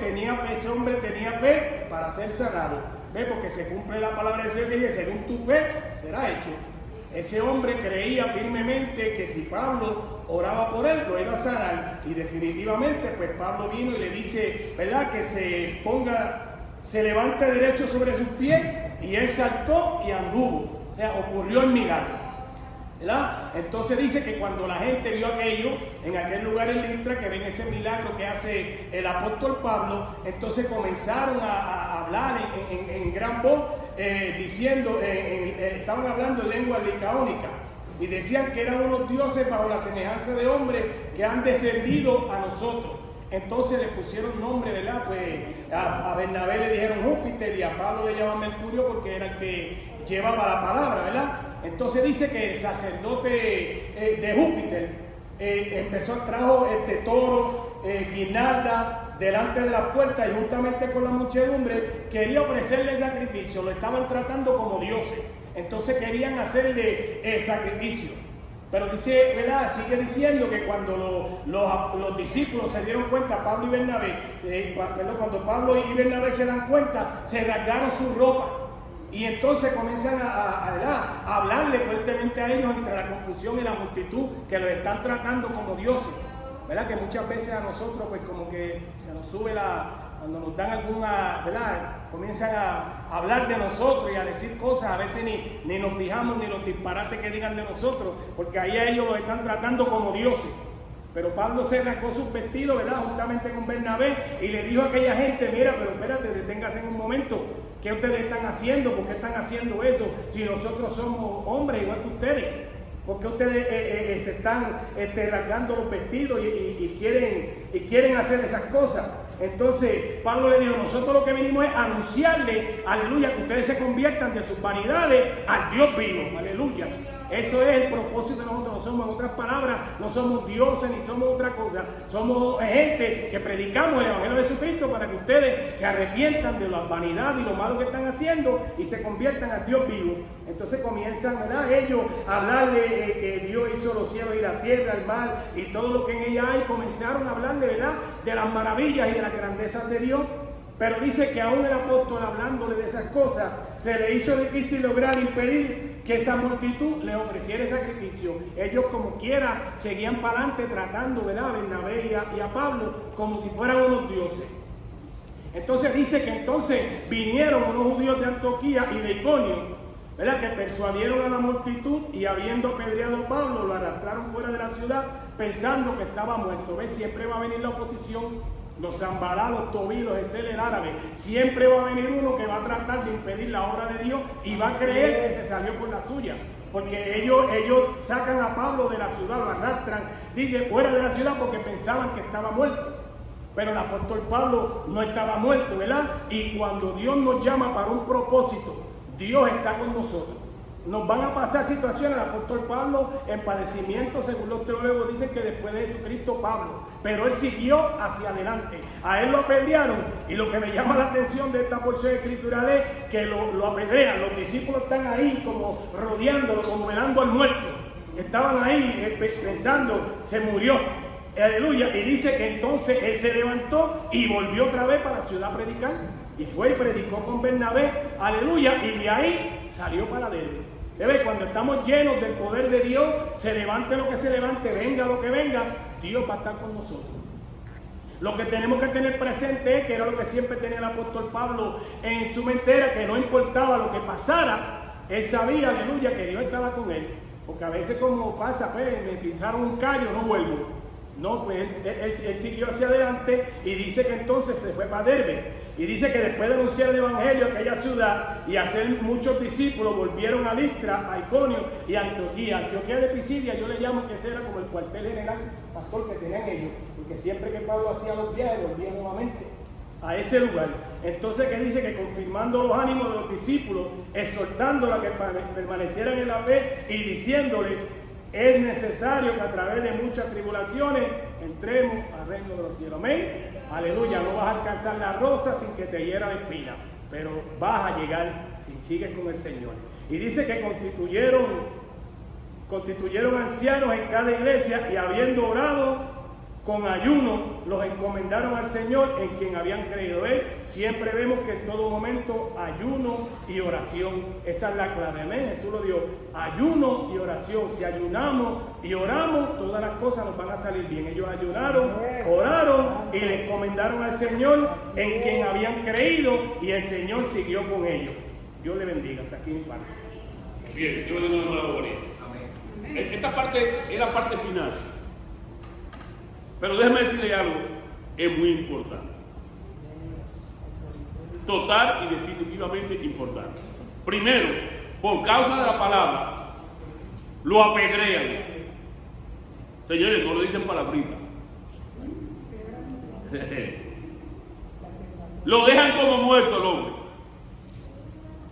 ese hombre tenía fe para ser sanado. ¿Ve? Porque se cumple la palabra del Señor que dice, según tu fe será hecho. Ese hombre creía firmemente que si Pablo oraba por él, lo iba a sanar. Y definitivamente, pues Pablo vino y le dice, ¿verdad?, que se levante derecho sobre sus pies, y él saltó y anduvo. O sea, ocurrió el milagro, ¿verdad? Entonces dice que cuando la gente vio aquello, en aquel lugar en Listra, que ven ese milagro que hace el apóstol Pablo, entonces comenzaron a hablar en gran voz, diciendo, estaban hablando en lengua licaónica, y decían que eran unos dioses bajo la semejanza de hombres que han descendido a nosotros. Entonces le pusieron nombre, ¿verdad? Pues a Bernabé le dijeron Júpiter, y a Pablo le llamaban Mercurio porque era el que llevaba la palabra, ¿verdad? Entonces dice que el sacerdote de Júpiter trajo toro, guirnalda delante de la puerta, y juntamente con la muchedumbre quería ofrecerle sacrificio. Lo estaban tratando como dioses, entonces querían hacerle sacrificio. Pero dice, ¿verdad?, sigue diciendo que cuando los discípulos se dieron cuenta, Pablo y Bernabé, cuando Pablo y Bernabé se dan cuenta, se rasgaron su ropa. Y entonces comienzan a hablarle fuertemente a ellos entre la confusión y la multitud que los están tratando como dioses. ¿Verdad? Que muchas veces a nosotros, pues como que se nos sube cuando nos dan alguna, ¿verdad?, comienzan a hablar de nosotros y a decir cosas, a veces ni nos fijamos ni los disparates que digan de nosotros, porque ahí a ellos los están tratando como dioses. Pero Pablo se rasgó sus vestidos, ¿verdad?, juntamente con Bernabé, y le dijo a aquella gente, mira, pero espérate, deténgase en un momento, ¿qué ustedes están haciendo? ¿Por qué están haciendo eso? Si nosotros somos hombres igual que ustedes, ¿por qué ustedes se están rasgando los vestidos y quieren hacer esas cosas? Entonces Pablo le dijo, nosotros lo que vinimos es anunciarle, aleluya, que ustedes se conviertan de sus vanidades al Dios vivo, aleluya. Eso es el propósito de nosotros. No somos, en otras palabras, no somos dioses ni somos otra cosa. Somos gente que predicamos el Evangelio de Jesucristo para que ustedes se arrepientan de la vanidad y lo malo que están haciendo y se conviertan al Dios vivo. Entonces comienzan, ¿verdad?, ellos a hablarle que Dios hizo los cielos y la tierra, el mar y todo lo que en ella hay. Comenzaron a hablarle, ¿verdad?, de las maravillas y de las grandezas de Dios. Pero dice que aún el apóstol, hablándole de esas cosas, se le hizo difícil lograr impedir que esa multitud le ofreciera sacrificio. Ellos como quiera seguían para adelante tratando, ¿verdad?, a Bernabé y a Pablo como si fueran unos dioses. Entonces dice que entonces vinieron unos judíos de Antioquía y de Iconio, ¿verdad?, que persuadieron a la multitud, y habiendo apedreado a Pablo lo arrastraron fuera de la ciudad pensando que estaba muerto. ¿Ves? Siempre va a venir la oposición. Los Zambará, los Tobí, los Esel, el árabe. Siempre va a venir uno que va a tratar de impedir la obra de Dios y va a creer que se salió por la suya. Porque ellos sacan a Pablo de la ciudad, lo arrastran, dice, fuera de la ciudad porque pensaban que estaba muerto. Pero el apóstol Pablo no estaba muerto, ¿verdad? Y cuando Dios nos llama para un propósito, Dios está con nosotros. Nos van a pasar situaciones. El apóstol Pablo en padecimiento, según los teólogos dicen que después de Jesucristo Pablo, pero él siguió hacia adelante. A él lo apedrearon, y lo que me llama la atención de esta porción escritural es que lo apedrean. Los discípulos están ahí como rodeándolo, como velando al muerto. Estaban ahí pensando, se murió. Aleluya. Y dice que entonces él se levantó y volvió otra vez para la ciudad a predicar. Y fue y predicó con Bernabé. Aleluya. Y de ahí salió para Derbe. Cuando estamos llenos del poder de Dios, se levante lo que se levante, venga lo que venga, Dios va a estar con nosotros. Lo que tenemos que tener presente es que era lo que siempre tenía el apóstol Pablo en su mente, era que no importaba lo que pasara, Él sabía, aleluya, que Dios estaba con él. Porque a veces como pasa, pues me pisaron un callo, no vuelvo. No, pues él siguió hacia adelante y dice que entonces se fue para Derbe. Y dice que después de anunciar el evangelio a aquella ciudad y hacer muchos discípulos, volvieron a Listra, a Iconio y a Antioquía. Antioquía de Pisidia, yo le llamo que ese era como el cuartel general, pastor, que tenían ellos. Porque siempre que Pablo hacía los viajes, volvía nuevamente a ese lugar. Entonces que dice que confirmando los ánimos de los discípulos, exhortándolos a que permanecieran en la fe y diciéndole: es necesario que a través de muchas tribulaciones entremos al reino de los cielos. Amén. Aleluya. No vas a alcanzar la rosa sin que te hiera la espina, pero vas a llegar si sigues con el Señor. Y dice que constituyeron ancianos en cada iglesia y habiendo orado con ayuno, los encomendaron al Señor en quien habían creído. Siempre vemos que en todo momento ayuno y oración, esa es la clave. Amén. Jesús lo dio, ayuno y oración. Si ayunamos y oramos, todas las cosas nos van a salir bien. Ellos ayunaron, oraron y le encomendaron al Señor en quien habían creído, y el Señor siguió con ellos. Dios le bendiga. Hasta aquí mi parte. Bien, yo le doy una bonita. Esta parte es la parte final. Pero déjeme decirle algo, es muy importante. Total y definitivamente importante. Primero, por causa de la palabra, lo apedrean. Señores, no lo dicen palabritas. Lo dejan como muerto el hombre.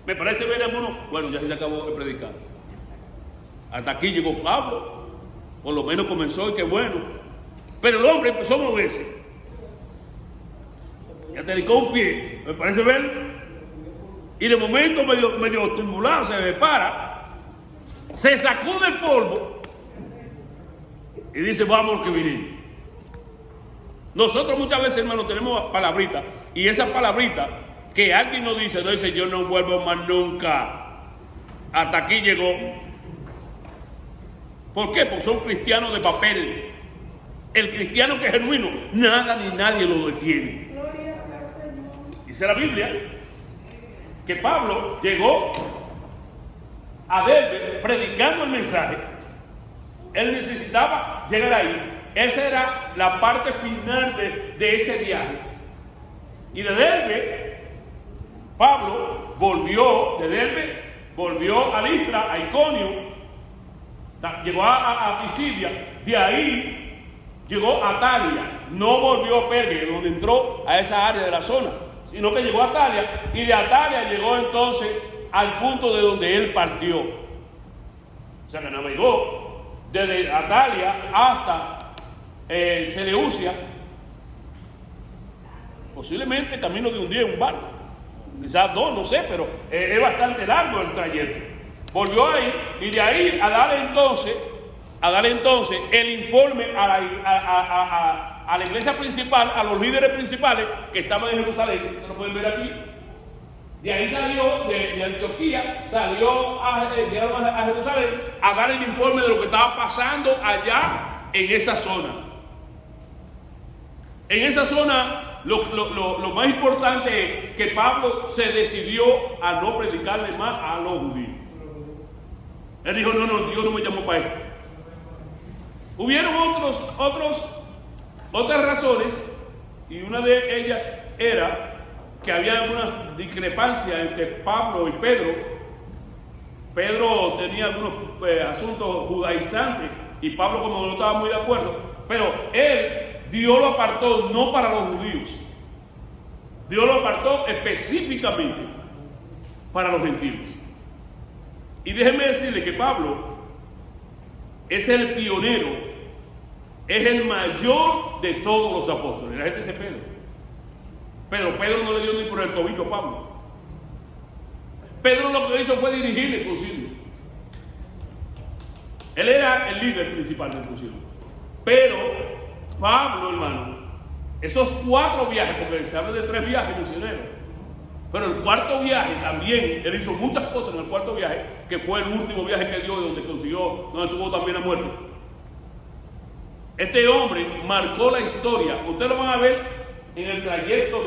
Me parece ver, hermano, bueno, ya se acabó de predicar. Hasta aquí llegó Pablo, por lo menos comenzó y qué bueno. Pero el hombre empezó a moverse. Y aterricó un pie, me parece ver. Y de momento, medio tumulado, se me para, se sacude el polvo y dice: vamos que vinimos. Nosotros muchas veces, hermano, tenemos palabritas, y esas palabritas que alguien nos dice, no dice: yo no vuelvo más nunca. Hasta aquí llegó. ¿Por qué? Porque son cristianos de papel. El cristiano que es genuino, nada ni nadie lo detiene. Dice la Biblia que Pablo llegó a Derbe predicando el mensaje. Él necesitaba llegar ahí. Esa era la parte final de ese viaje. Y de Derbe, Pablo volvió a Listra, a Iconio, llegó a Pisidia, de ahí llegó a Atalia, no volvió a Perge, donde entró a esa área de la zona, sino que llegó a Atalia, y de Atalia llegó entonces al punto de donde él partió. O sea que navegó desde Atalia hasta Seleucia, posiblemente camino de un día en un barco, quizás dos, no sé, pero es bastante largo el trayecto. Volvió ahí, y de ahí a darle entonces el informe a la iglesia principal, a los líderes principales que estaban en Jerusalén. Ustedes lo pueden ver aquí. De ahí salió, de Antioquía, salió a Jerusalén a dar el informe de lo que estaba pasando allá en esa zona. En esa zona, lo más importante es que Pablo se decidió a no predicarle más a los judíos. Él dijo: no, Dios no me llamó para esto. Hubieron otras razones, y una de ellas era que había alguna discrepancia entre Pablo y Pedro. Pedro tenía algunos asuntos judaizantes y Pablo como no estaba muy de acuerdo, pero Dios lo apartó no para los judíos, Dios lo apartó específicamente para los gentiles. Y déjenme decirle que Pablo es el pionero, es el mayor de todos los apóstoles. La gente dice Pedro no le dio ni por el tobillo a Pablo. Pedro lo que hizo fue dirigir el concilio. Él era el líder principal del concilio. Pero Pablo, hermano, esos 4 viajes, porque se habla de 3 viajes misioneros, pero el cuarto viaje también, él hizo muchas cosas en el cuarto viaje, que fue el último viaje que dio, donde tuvo también la muerte. Este hombre marcó la historia. Ustedes lo van a ver en el trayecto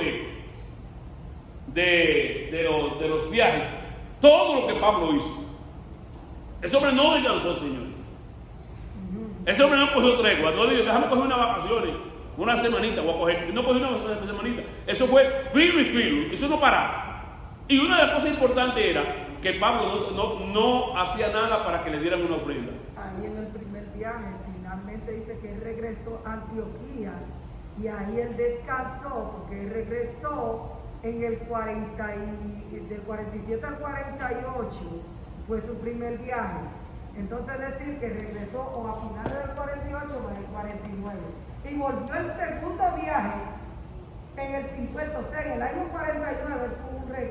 de los viajes. todo lo que Pablo hizo. Ese hombre no descansó, señores. Ese hombre no cogió tregua, no dijo, déjame coger unas vacaciones, una semanita, voy a coger, no cogió una semanita. Eso fue firme y firme, eso no paraba. Y una de las cosas importantes era que Pablo no hacía nada para que le dieran una ofrenda. Ahí en el primer viaje, finalmente dice que él regresó a Antioquía y ahí él descansó, porque él regresó en el del 47 al 48, fue su primer viaje. Entonces decir que regresó o a finales del 48 o en el 49. Y volvió el segundo viaje en el 50, o sea, en el año 49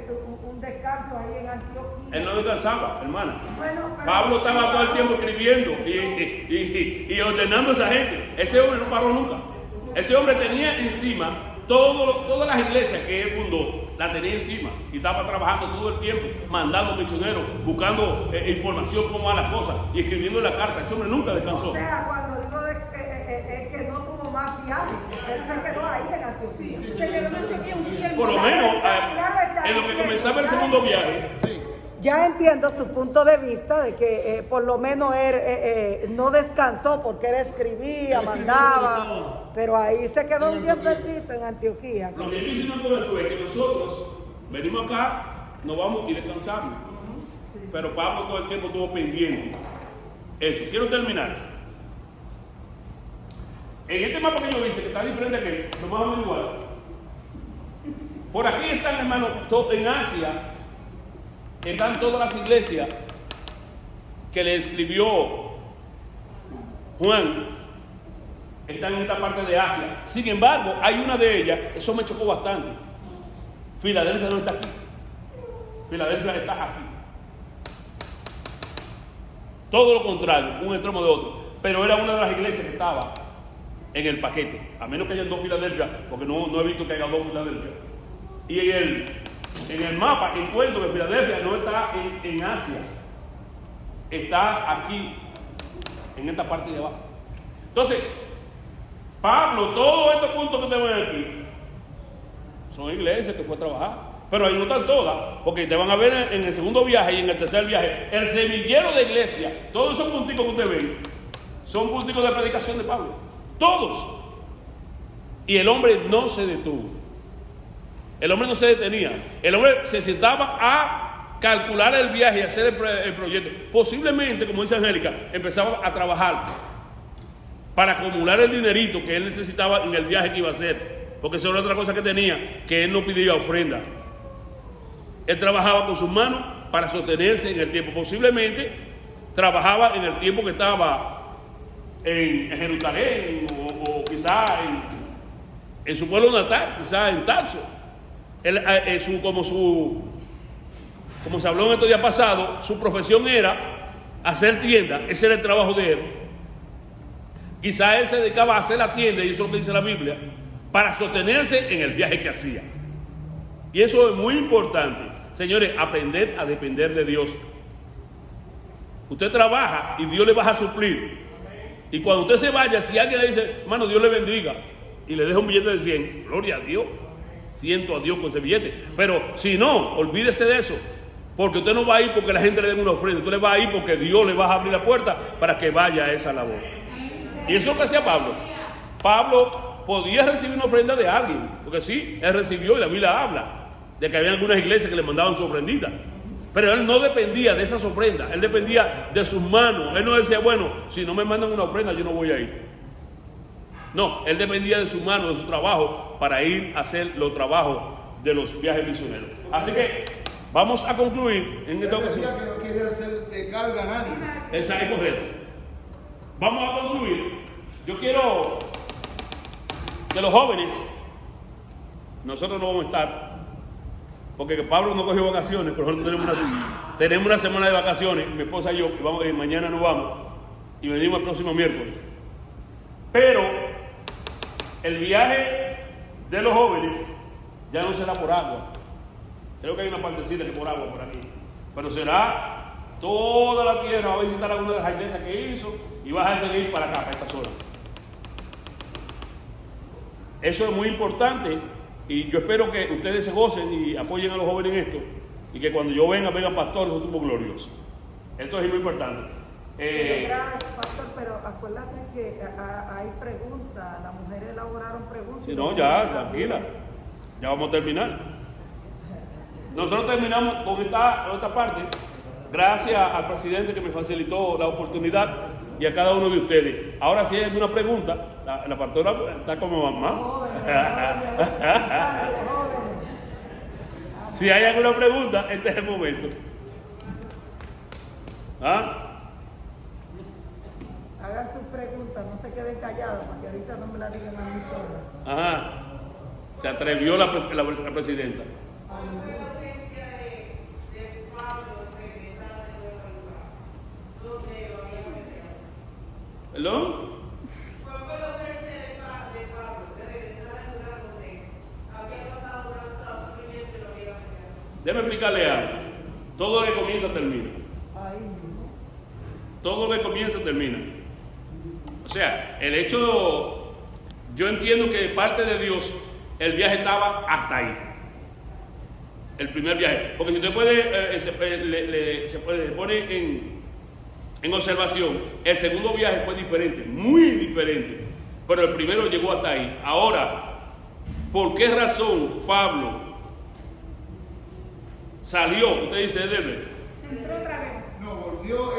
tuvo un descanso ahí en Antioquía. Él no descansaba, hermana. Bueno, Pablo estaba todo el tiempo escribiendo y ordenando a esa gente. Ese hombre no paró nunca. Ese hombre tenía encima todas las iglesias que él fundó, la tenía encima y estaba trabajando todo el tiempo, mandando misioneros, buscando información cómo van las cosas y escribiendo la carta. Ese hombre nunca descansó. O sea, cuando digo que no tuvo más viajes, él se quedó ahí en Antioquía. Se quedó en Antioquía un tiempo. Por lo menos en lo que comenzaba el segundo viaje. Ya entiendo su punto de vista de que por lo menos él no descansó porque él escribía, mandaba, pero ahí se quedó un tiempecito en Antioquía. Lo que yo hice con esto es que nosotros venimos acá, nos vamos y descansamos. Pero Pablo todo el tiempo estuvo pendiente. Eso, quiero terminar. En este mapa que yo hice, que está diferente a aquel, lo más o menos igual. Por aquí están, hermanos, en Asia, están todas las iglesias que le escribió Juan, están en esta parte de Asia. Sin embargo, hay una de ellas, eso me chocó bastante. Filadelfia no está aquí. Filadelfia está aquí. Todo lo contrario, un extremo de otro. Pero era una de las iglesias que estaba en el paquete. A menos que haya dos Filadelfia, porque no he visto que haya dos Filadelfia. Y en el mapa encuentro que Filadelfia no está en Asia, está aquí, en esta parte de abajo. Entonces, Pablo, todos estos puntos que te ven aquí, son iglesias que fue a trabajar, pero ahí no están todas, porque te van a ver en el segundo viaje y en el tercer viaje, el semillero de iglesia, todos esos punticos que ustedes ven, son punticos de predicación de Pablo, todos. Y el hombre no se detuvo. El hombre no se detenía. El hombre se sentaba a calcular el viaje y hacer el proyecto. Posiblemente, como dice Angélica, empezaba a trabajar para acumular el dinerito que él necesitaba en el viaje que iba a hacer. Porque eso era otra cosa que tenía, que él no pedía ofrenda. Él trabajaba con sus manos para sostenerse en el tiempo. Posiblemente trabajaba en el tiempo que estaba en Jerusalén o quizá en su pueblo natal, quizá en Tarso. Como se habló en estos días pasados, su profesión era hacer tienda. Ese era el trabajo de él. Quizá él se dedicaba a hacer la tienda, y eso es lo que dice la Biblia, para sostenerse en el viaje que hacía. Y eso es muy importante, señores, aprender a depender de Dios. Usted trabaja y Dios le va a suplir. Y cuando usted se vaya, si alguien le dice, hermano, Dios le bendiga, y le deja un billete de 100, gloria a Dios. Siento a Dios con ese billete. Pero si no, olvídese de eso. Porque usted no va a ir porque la gente le dé una ofrenda. Usted le va a ir porque Dios le va a abrir la puerta para que vaya a esa labor. Y eso es lo que hacía Pablo. Pablo podía recibir una ofrenda de alguien. Porque sí, él recibió, y la Biblia habla de que había algunas iglesias que le mandaban su ofrendita. Pero él no dependía de esas ofrendas. Él dependía de sus manos. Él no decía, bueno, si no me mandan una ofrenda, yo no voy a ir. No, él dependía de su mano, de su trabajo, para ir a hacer los trabajos de los viajes misioneros. Así que vamos a concluir en esta ocasión. Decía que no quería hacer de carga a nadie. Esa es correcto. Vamos a concluir. Yo quiero que los jóvenes, nosotros no vamos a estar, porque Pablo no cogió vacaciones, pero nosotros tenemos una semana de vacaciones, mi esposa y yo, y mañana nos vamos, y venimos el próximo miércoles. Pero el viaje de los jóvenes ya no será por agua. Creo que hay una partecita que por agua por aquí. Pero será toda la tierra. Va a visitar alguna de las iglesias que hizo y vas a seguir para acá, para esta zona. Eso es muy importante y yo espero que ustedes se gocen y apoyen a los jóvenes en esto. y que cuando yo venga, vengan pastores, un tipo glorioso. Esto es muy importante. Pastor, pero acuérdate que hay preguntas, las mujeres elaboraron preguntas. Si no, ya, tranquila, ya vamos a terminar. Nosotros terminamos con esta parte, gracias al presidente que me facilitó la oportunidad y a cada uno de ustedes. Ahora, si hay alguna pregunta, la pastora está como mamá. Si hay alguna pregunta, este es el momento. ¿Ah? Hagan sus preguntas, no se queden callados, porque ahorita no me la digan a mí sola. Ajá. Se atrevió la presidenta. ¿Perdón? ¿Cuál fue la ofensa de Pablo de regresar al lugar donde había pasado tanto sufrimiento y lo había peleado? Déjame explicarle algo. Todo lo que comienza termina. Ahí mismo. Todo lo que comienza termina. O sea, el hecho, yo entiendo que de parte de Dios el viaje estaba hasta ahí. El primer viaje. Porque si usted puede, se pone en observación, el segundo viaje fue diferente, muy diferente. Pero el primero llegó hasta ahí. Ahora, ¿por qué razón Pablo salió? Usted dice, Derbe. Entró otra vez. No, volvió,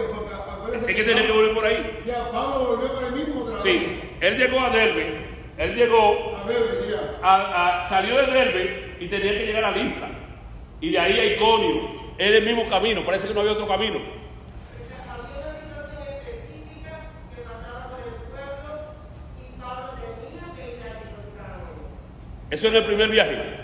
Es que tiene que volver por ahí. Ya, Pablo volvió por el mismo otra vez. Sí, él llegó a Derbe, él llegó, A ver, ya. salió de Derbe y tenía que llegar a Listra. Y de ahí a Iconio, era el mismo camino, parece que no había otro camino. Había una situación específica que pasaba por el pueblo y Pablo tenía que ir a encontrarlo. Eso en el primer viaje.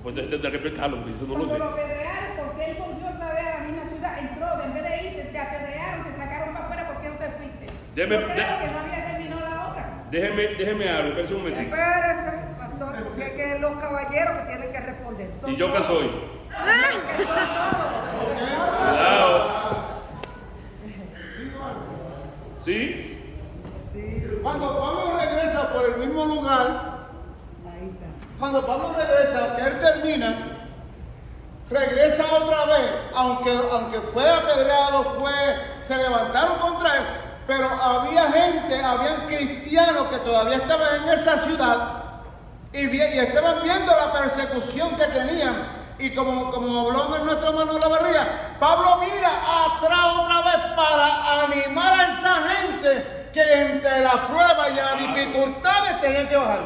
Pues tendrá que explicarlo, porque yo no lo Cuando sé. lo apedrearon, porque él volvió otra vez a la misma ciudad, entró, en vez de irse, te apedrearon, te sacaron para afuera porque no te fuiste. Déjeme- Yo creo que no había terminado la obra. Déjeme algo, espérese un momentito. Espérese, pastor, porque es que los caballeros que tienen que responder. Son ¿Y yo qué todos. soy? Que son todos. Cuidado. ¿Sí? Cuando Pablo regresa por el mismo lugar, Ahí está. cuando Pablo regresa, que él termina, regresa otra vez, aunque fue apedreado, se levantaron contra él, pero habían cristianos que todavía estaban en esa ciudad y estaban viendo la persecución que tenían. Y como habló nuestro hermano Lavarría, Pablo mira atrás otra vez para animar a esa gente que entre las pruebas y las dificultades tenían que bajar.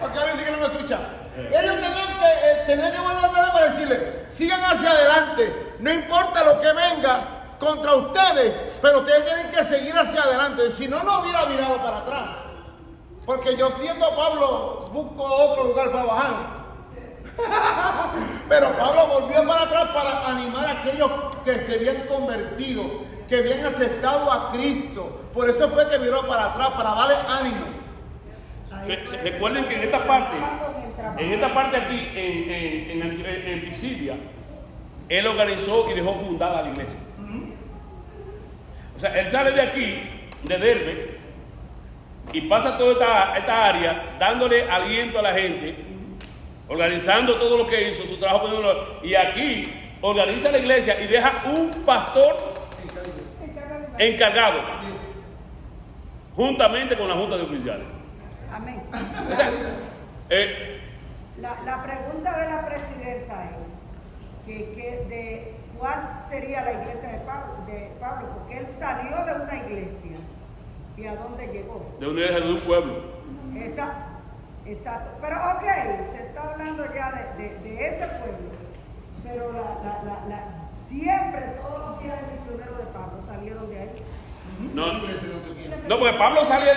Porque ahora dice que no me escucha. Ellos tenían que volver otra vez para decirle, sigan hacia adelante, no importa lo que venga contra ustedes, pero ustedes tienen que seguir hacia adelante, si no, no hubiera mirado para atrás. Porque yo siendo Pablo busco otro lugar para bajar. Pero Pablo volvió para atrás para animar a aquellos que se habían convertido, que habían aceptado a Cristo. Por eso fue que viró para atrás, para darle ánimo. Recuerden que en esta parte aquí, en Pisidia, él organizó y dejó fundada la iglesia. O sea, él sale de aquí, de Derbe, y pasa toda esta área dándole aliento a la gente, organizando todo lo que hizo, su trabajo, y aquí organiza la iglesia y deja un pastor encargado, juntamente con la junta de oficiales. Amén. O sea, La pregunta de la presidenta es de cuál sería la iglesia de Pablo, porque él salió de una iglesia. ¿Y a dónde llegó? de una iglesia de un pueblo. Exacto. Pero ok, se está hablando ya de ese pueblo. Pero siempre todos los días misioneros de Pablo salieron de ahí. No, porque Pablo salió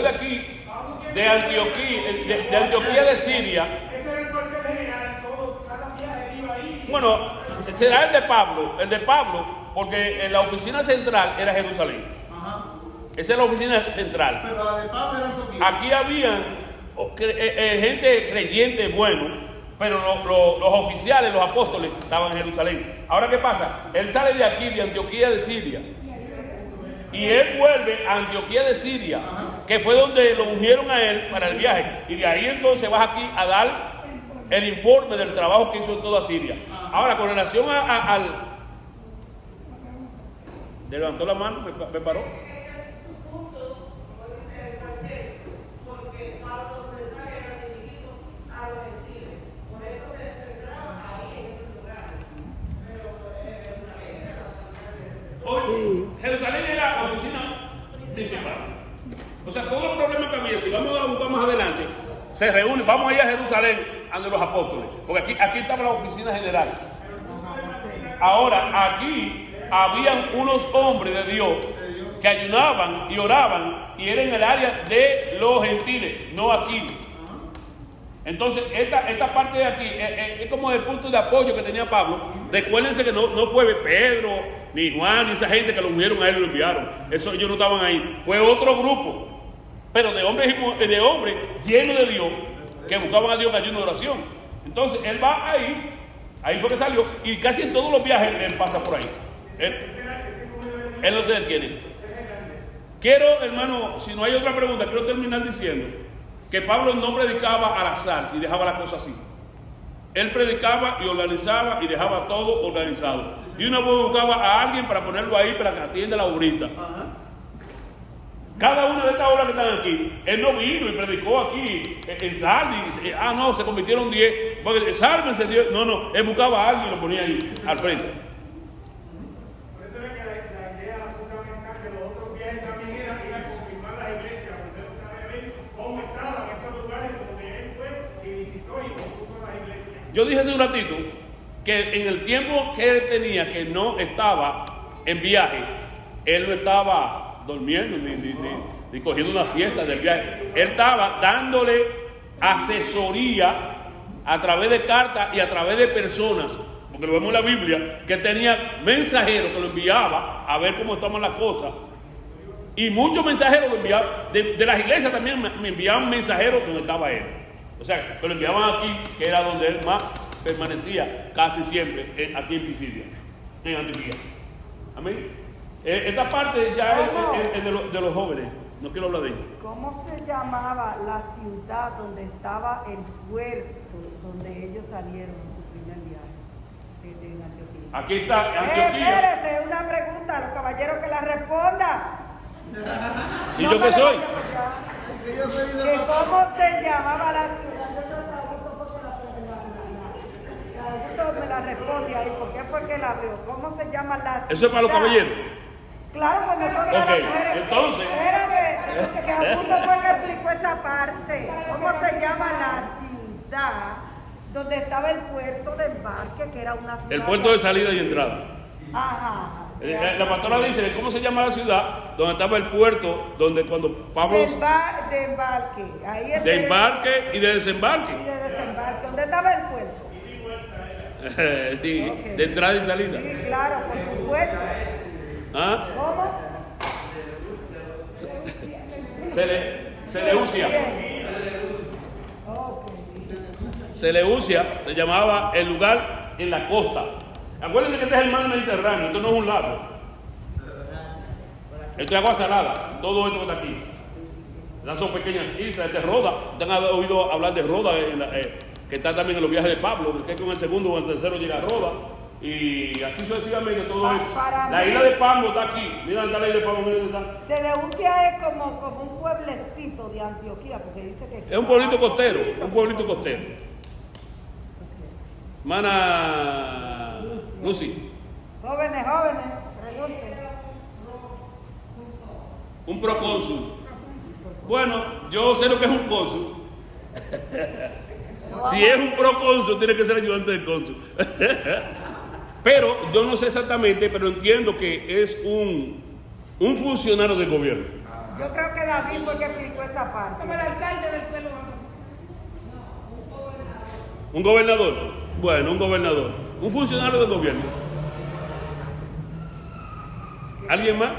de aquí, de Antioquía de Siria. Ese era el cuartel general, cada viaje iba ahí. Bueno, será el de Pablo, porque en la oficina central era Jerusalén. Ajá. Esa es la oficina central. Pero la de Pablo era Antioquía. Aquí habían gente creyente bueno, pero los oficiales, los apóstoles, estaban en Jerusalén. Ahora, ¿qué pasa? Él sale de aquí, de Antioquía de Siria, y él vuelve a Antioquía de Siria. Ajá. que fue donde lo ungieron a él para el viaje. Y de ahí entonces vas aquí a dar el informe del trabajo que hizo en toda Siria. Ahora, con relación al... Levantó la mano, me paró. Porque Pablo se era dirigido a los gentiles, por eso se centraba ahí en esos lugares. Pero Jerusalén era la oficina principal. O sea, todos los problemas que había, si vamos a buscar más adelante, se reúnen, vamos a ir a Jerusalén ante los apóstoles, porque aquí estaba la oficina general. Ahora, aquí habían unos hombres de Dios que ayunaban y oraban y eran en el área de los gentiles, no aquí. Entonces, esta parte de aquí es como el punto de apoyo que tenía Pablo. Recuérdense que no fue Pedro, ni Juan, ni esa gente que lo unieron a él y lo enviaron. Eso ellos no estaban ahí. Fue otro grupo, pero de hombres llenos de Dios, que buscaban a Dios en ayuno de oración. Entonces, él va ahí fue que salió, y casi en todos los viajes él pasa por ahí. Él no se detiene. Quiero, hermano, si no hay otra pregunta, quiero terminar diciendo que Pablo no predicaba al azar y dejaba las cosas así. Él predicaba y organizaba y dejaba todo organizado. Y una vez buscaba a alguien para ponerlo ahí para que atienda la obrita. Cada una de estas obras que están aquí, él no vino y predicó aquí en Sardis. No, se convirtieron 10. Porque sálvense Dios. No, él buscaba a alguien y lo ponía ahí al frente. Por eso es que la idea fundamental de los otros viajes también era ir a confirmar las iglesias, volver otra vez a ver cómo estaban estos lugares donde él fue y visitó y compuso las iglesias. Yo dije hace un ratito que en el tiempo que él tenía, que no estaba en viaje, él no estaba durmiendo ni cogiendo una siesta del viaje. Él estaba dándole asesoría a través de cartas y a través de personas, porque lo vemos en la Biblia, que tenía mensajeros que lo enviaba a ver cómo estaban las cosas. Y muchos mensajeros lo enviaban, de las iglesias también me enviaban mensajeros donde estaba él. O sea, que lo enviaban aquí, que era donde él más permanecía casi siempre, aquí en Pisidia, en Antioquía. Amén. Esta parte ya es de los jóvenes, no quiero hablar de ellos. ¿Cómo se llamaba la ciudad donde estaba el puerto donde ellos salieron en su primer viaje en Antioquía? Aquí está Antioquía. Espérese, una pregunta a los caballeros que la respondan. ¿Y yo qué soy? Que ¿Cómo se llamaba la ciudad? Esto me la responde ahí, ¿por qué fue que la abrió? ¿Cómo se llama la ciudad? Eso es para los caballeros. Claro, pues nosotros Ok, las mujeres. entonces. Espérate, que Augusto fue que explicó esa parte. ¿Cómo se llama la ciudad donde estaba el puerto de embarque, que era una ciudad? El puerto de salida y entrada. Ajá. La pastora dice, ¿cómo se llama la ciudad donde estaba el puerto, donde cuando Pablo... De embarque. Ahí es de embarque y de desembarque. Y de desembarque. ¿Dónde estaba el puerto? Sí, Okay. de entrada y salida. Sí, claro, por supuesto. ¿Ah? ¿Cómo? Seleucia. Seleucia se llamaba el lugar en la costa. Acuérdense que este es el mar Mediterráneo, esto no es un lago. Esto es agua salada, todo esto que está aquí. Estas son pequeñas islas, este es Roda. Ustedes han oído hablar de Roda, que está también en los viajes de Pablo, que con el segundo o el tercero llega a Roda. Y así sucesivamente todo esto. La isla de Pablo está aquí. Mira dónde está la isla de Pablo, mira dónde está. Seleucia es como un pueblecito de Antioquía, porque dice que... Es un pueblito costero, un pueblito costero. Hermana Lucy. Jóvenes, pregunten. Un procónsul. Bueno, yo sé lo que es un cónsul. Si es un procónsul, tiene que ser ayudante del cónsul. Pero yo no sé exactamente, pero entiendo que es un funcionario del gobierno. Yo creo que David fue que explicó esa parte. Como el alcalde del pueblo. ¿Un gobernador? Bueno, un gobernador. Un funcionario del gobierno. ¿Alguien más?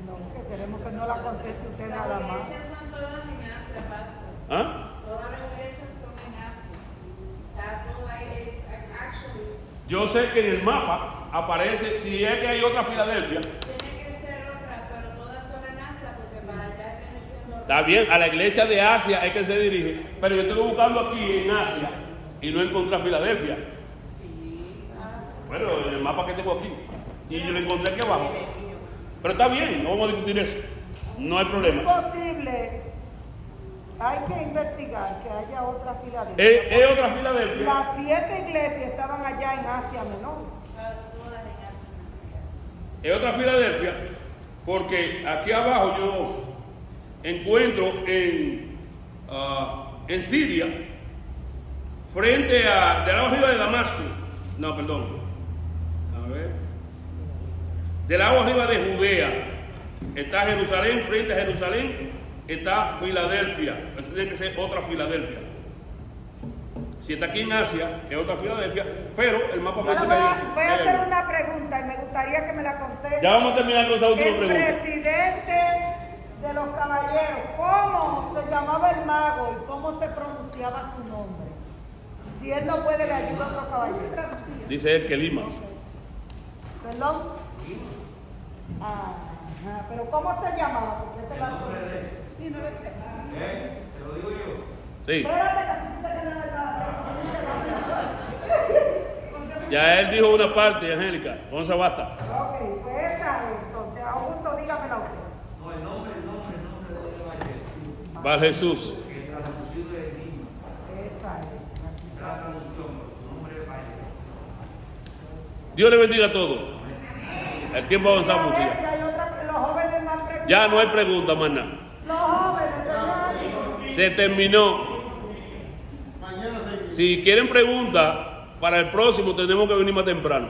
No, que queremos que no la conteste usted nada Las más. iglesias son todas en Asia, pastor. ¿Ah? Todas las iglesias son en Asia. Está todo ahí, actually. Yo sé que en el mapa aparece, si es que hay otra Filadelfia. Tiene que ser otra, pero todas son en Asia porque para allá viene siendo... Está bien, a la iglesia de Asia es que se dirige, pero yo estoy buscando aquí en Asia y no encontré a Filadelfia. Bueno, el mapa que tengo aquí. Y yo lo encontré aquí abajo. Pero está bien, no vamos a discutir eso. No hay problema. Es posible, hay que investigar que haya otra Filadelfia. ¿Es otra Filadelfia? Las 7 iglesias estaban allá en Asia Menor. Es otra Filadelfia, porque aquí abajo yo encuentro en Siria, frente a, del lado arriba de Damasco, no, perdón, a ver, del lado arriba de Judea, está Jerusalén, frente a Jerusalén está Filadelfia, eso tiene que ser otra Filadelfia. Si está aquí en Asia, es otra Filadelfia, pero el mapa Ahora parece que voy a hacer una pregunta y me gustaría que me la conteste. Ya vamos a terminar con esa última El pregunta. presidente de los caballeros, ¿cómo se llamaba el mago y cómo se pronunciaba su nombre? Si él no puede, le ayuda a otro caballero. Dice él que Limas. ¿Perdón? Ajá, pero ¿cómo se llamaba? Porque ese es la Sí, no le- ¿Te lo digo yo? Sí. Espérate que tú te quedas de la. Ya él dijo una parte, Angélica. Entonces basta. Ok, pues esa es. Entonces, Augusto, dígamela usted. No, el nombre de Bar Jesús. que traducido de niño. Esa es. La traducción, su nombre es Valle. Dios le bendiga a todos. El tiempo ha avanzado mucho. A ver, Ya. si hay otra, los jóvenes no han preguntado. Ya no hay preguntas más nada. Los jóvenes, ¿verdad? Se terminó. Mañana seguimos. Si quieren preguntas, para el próximo tenemos que venir más temprano.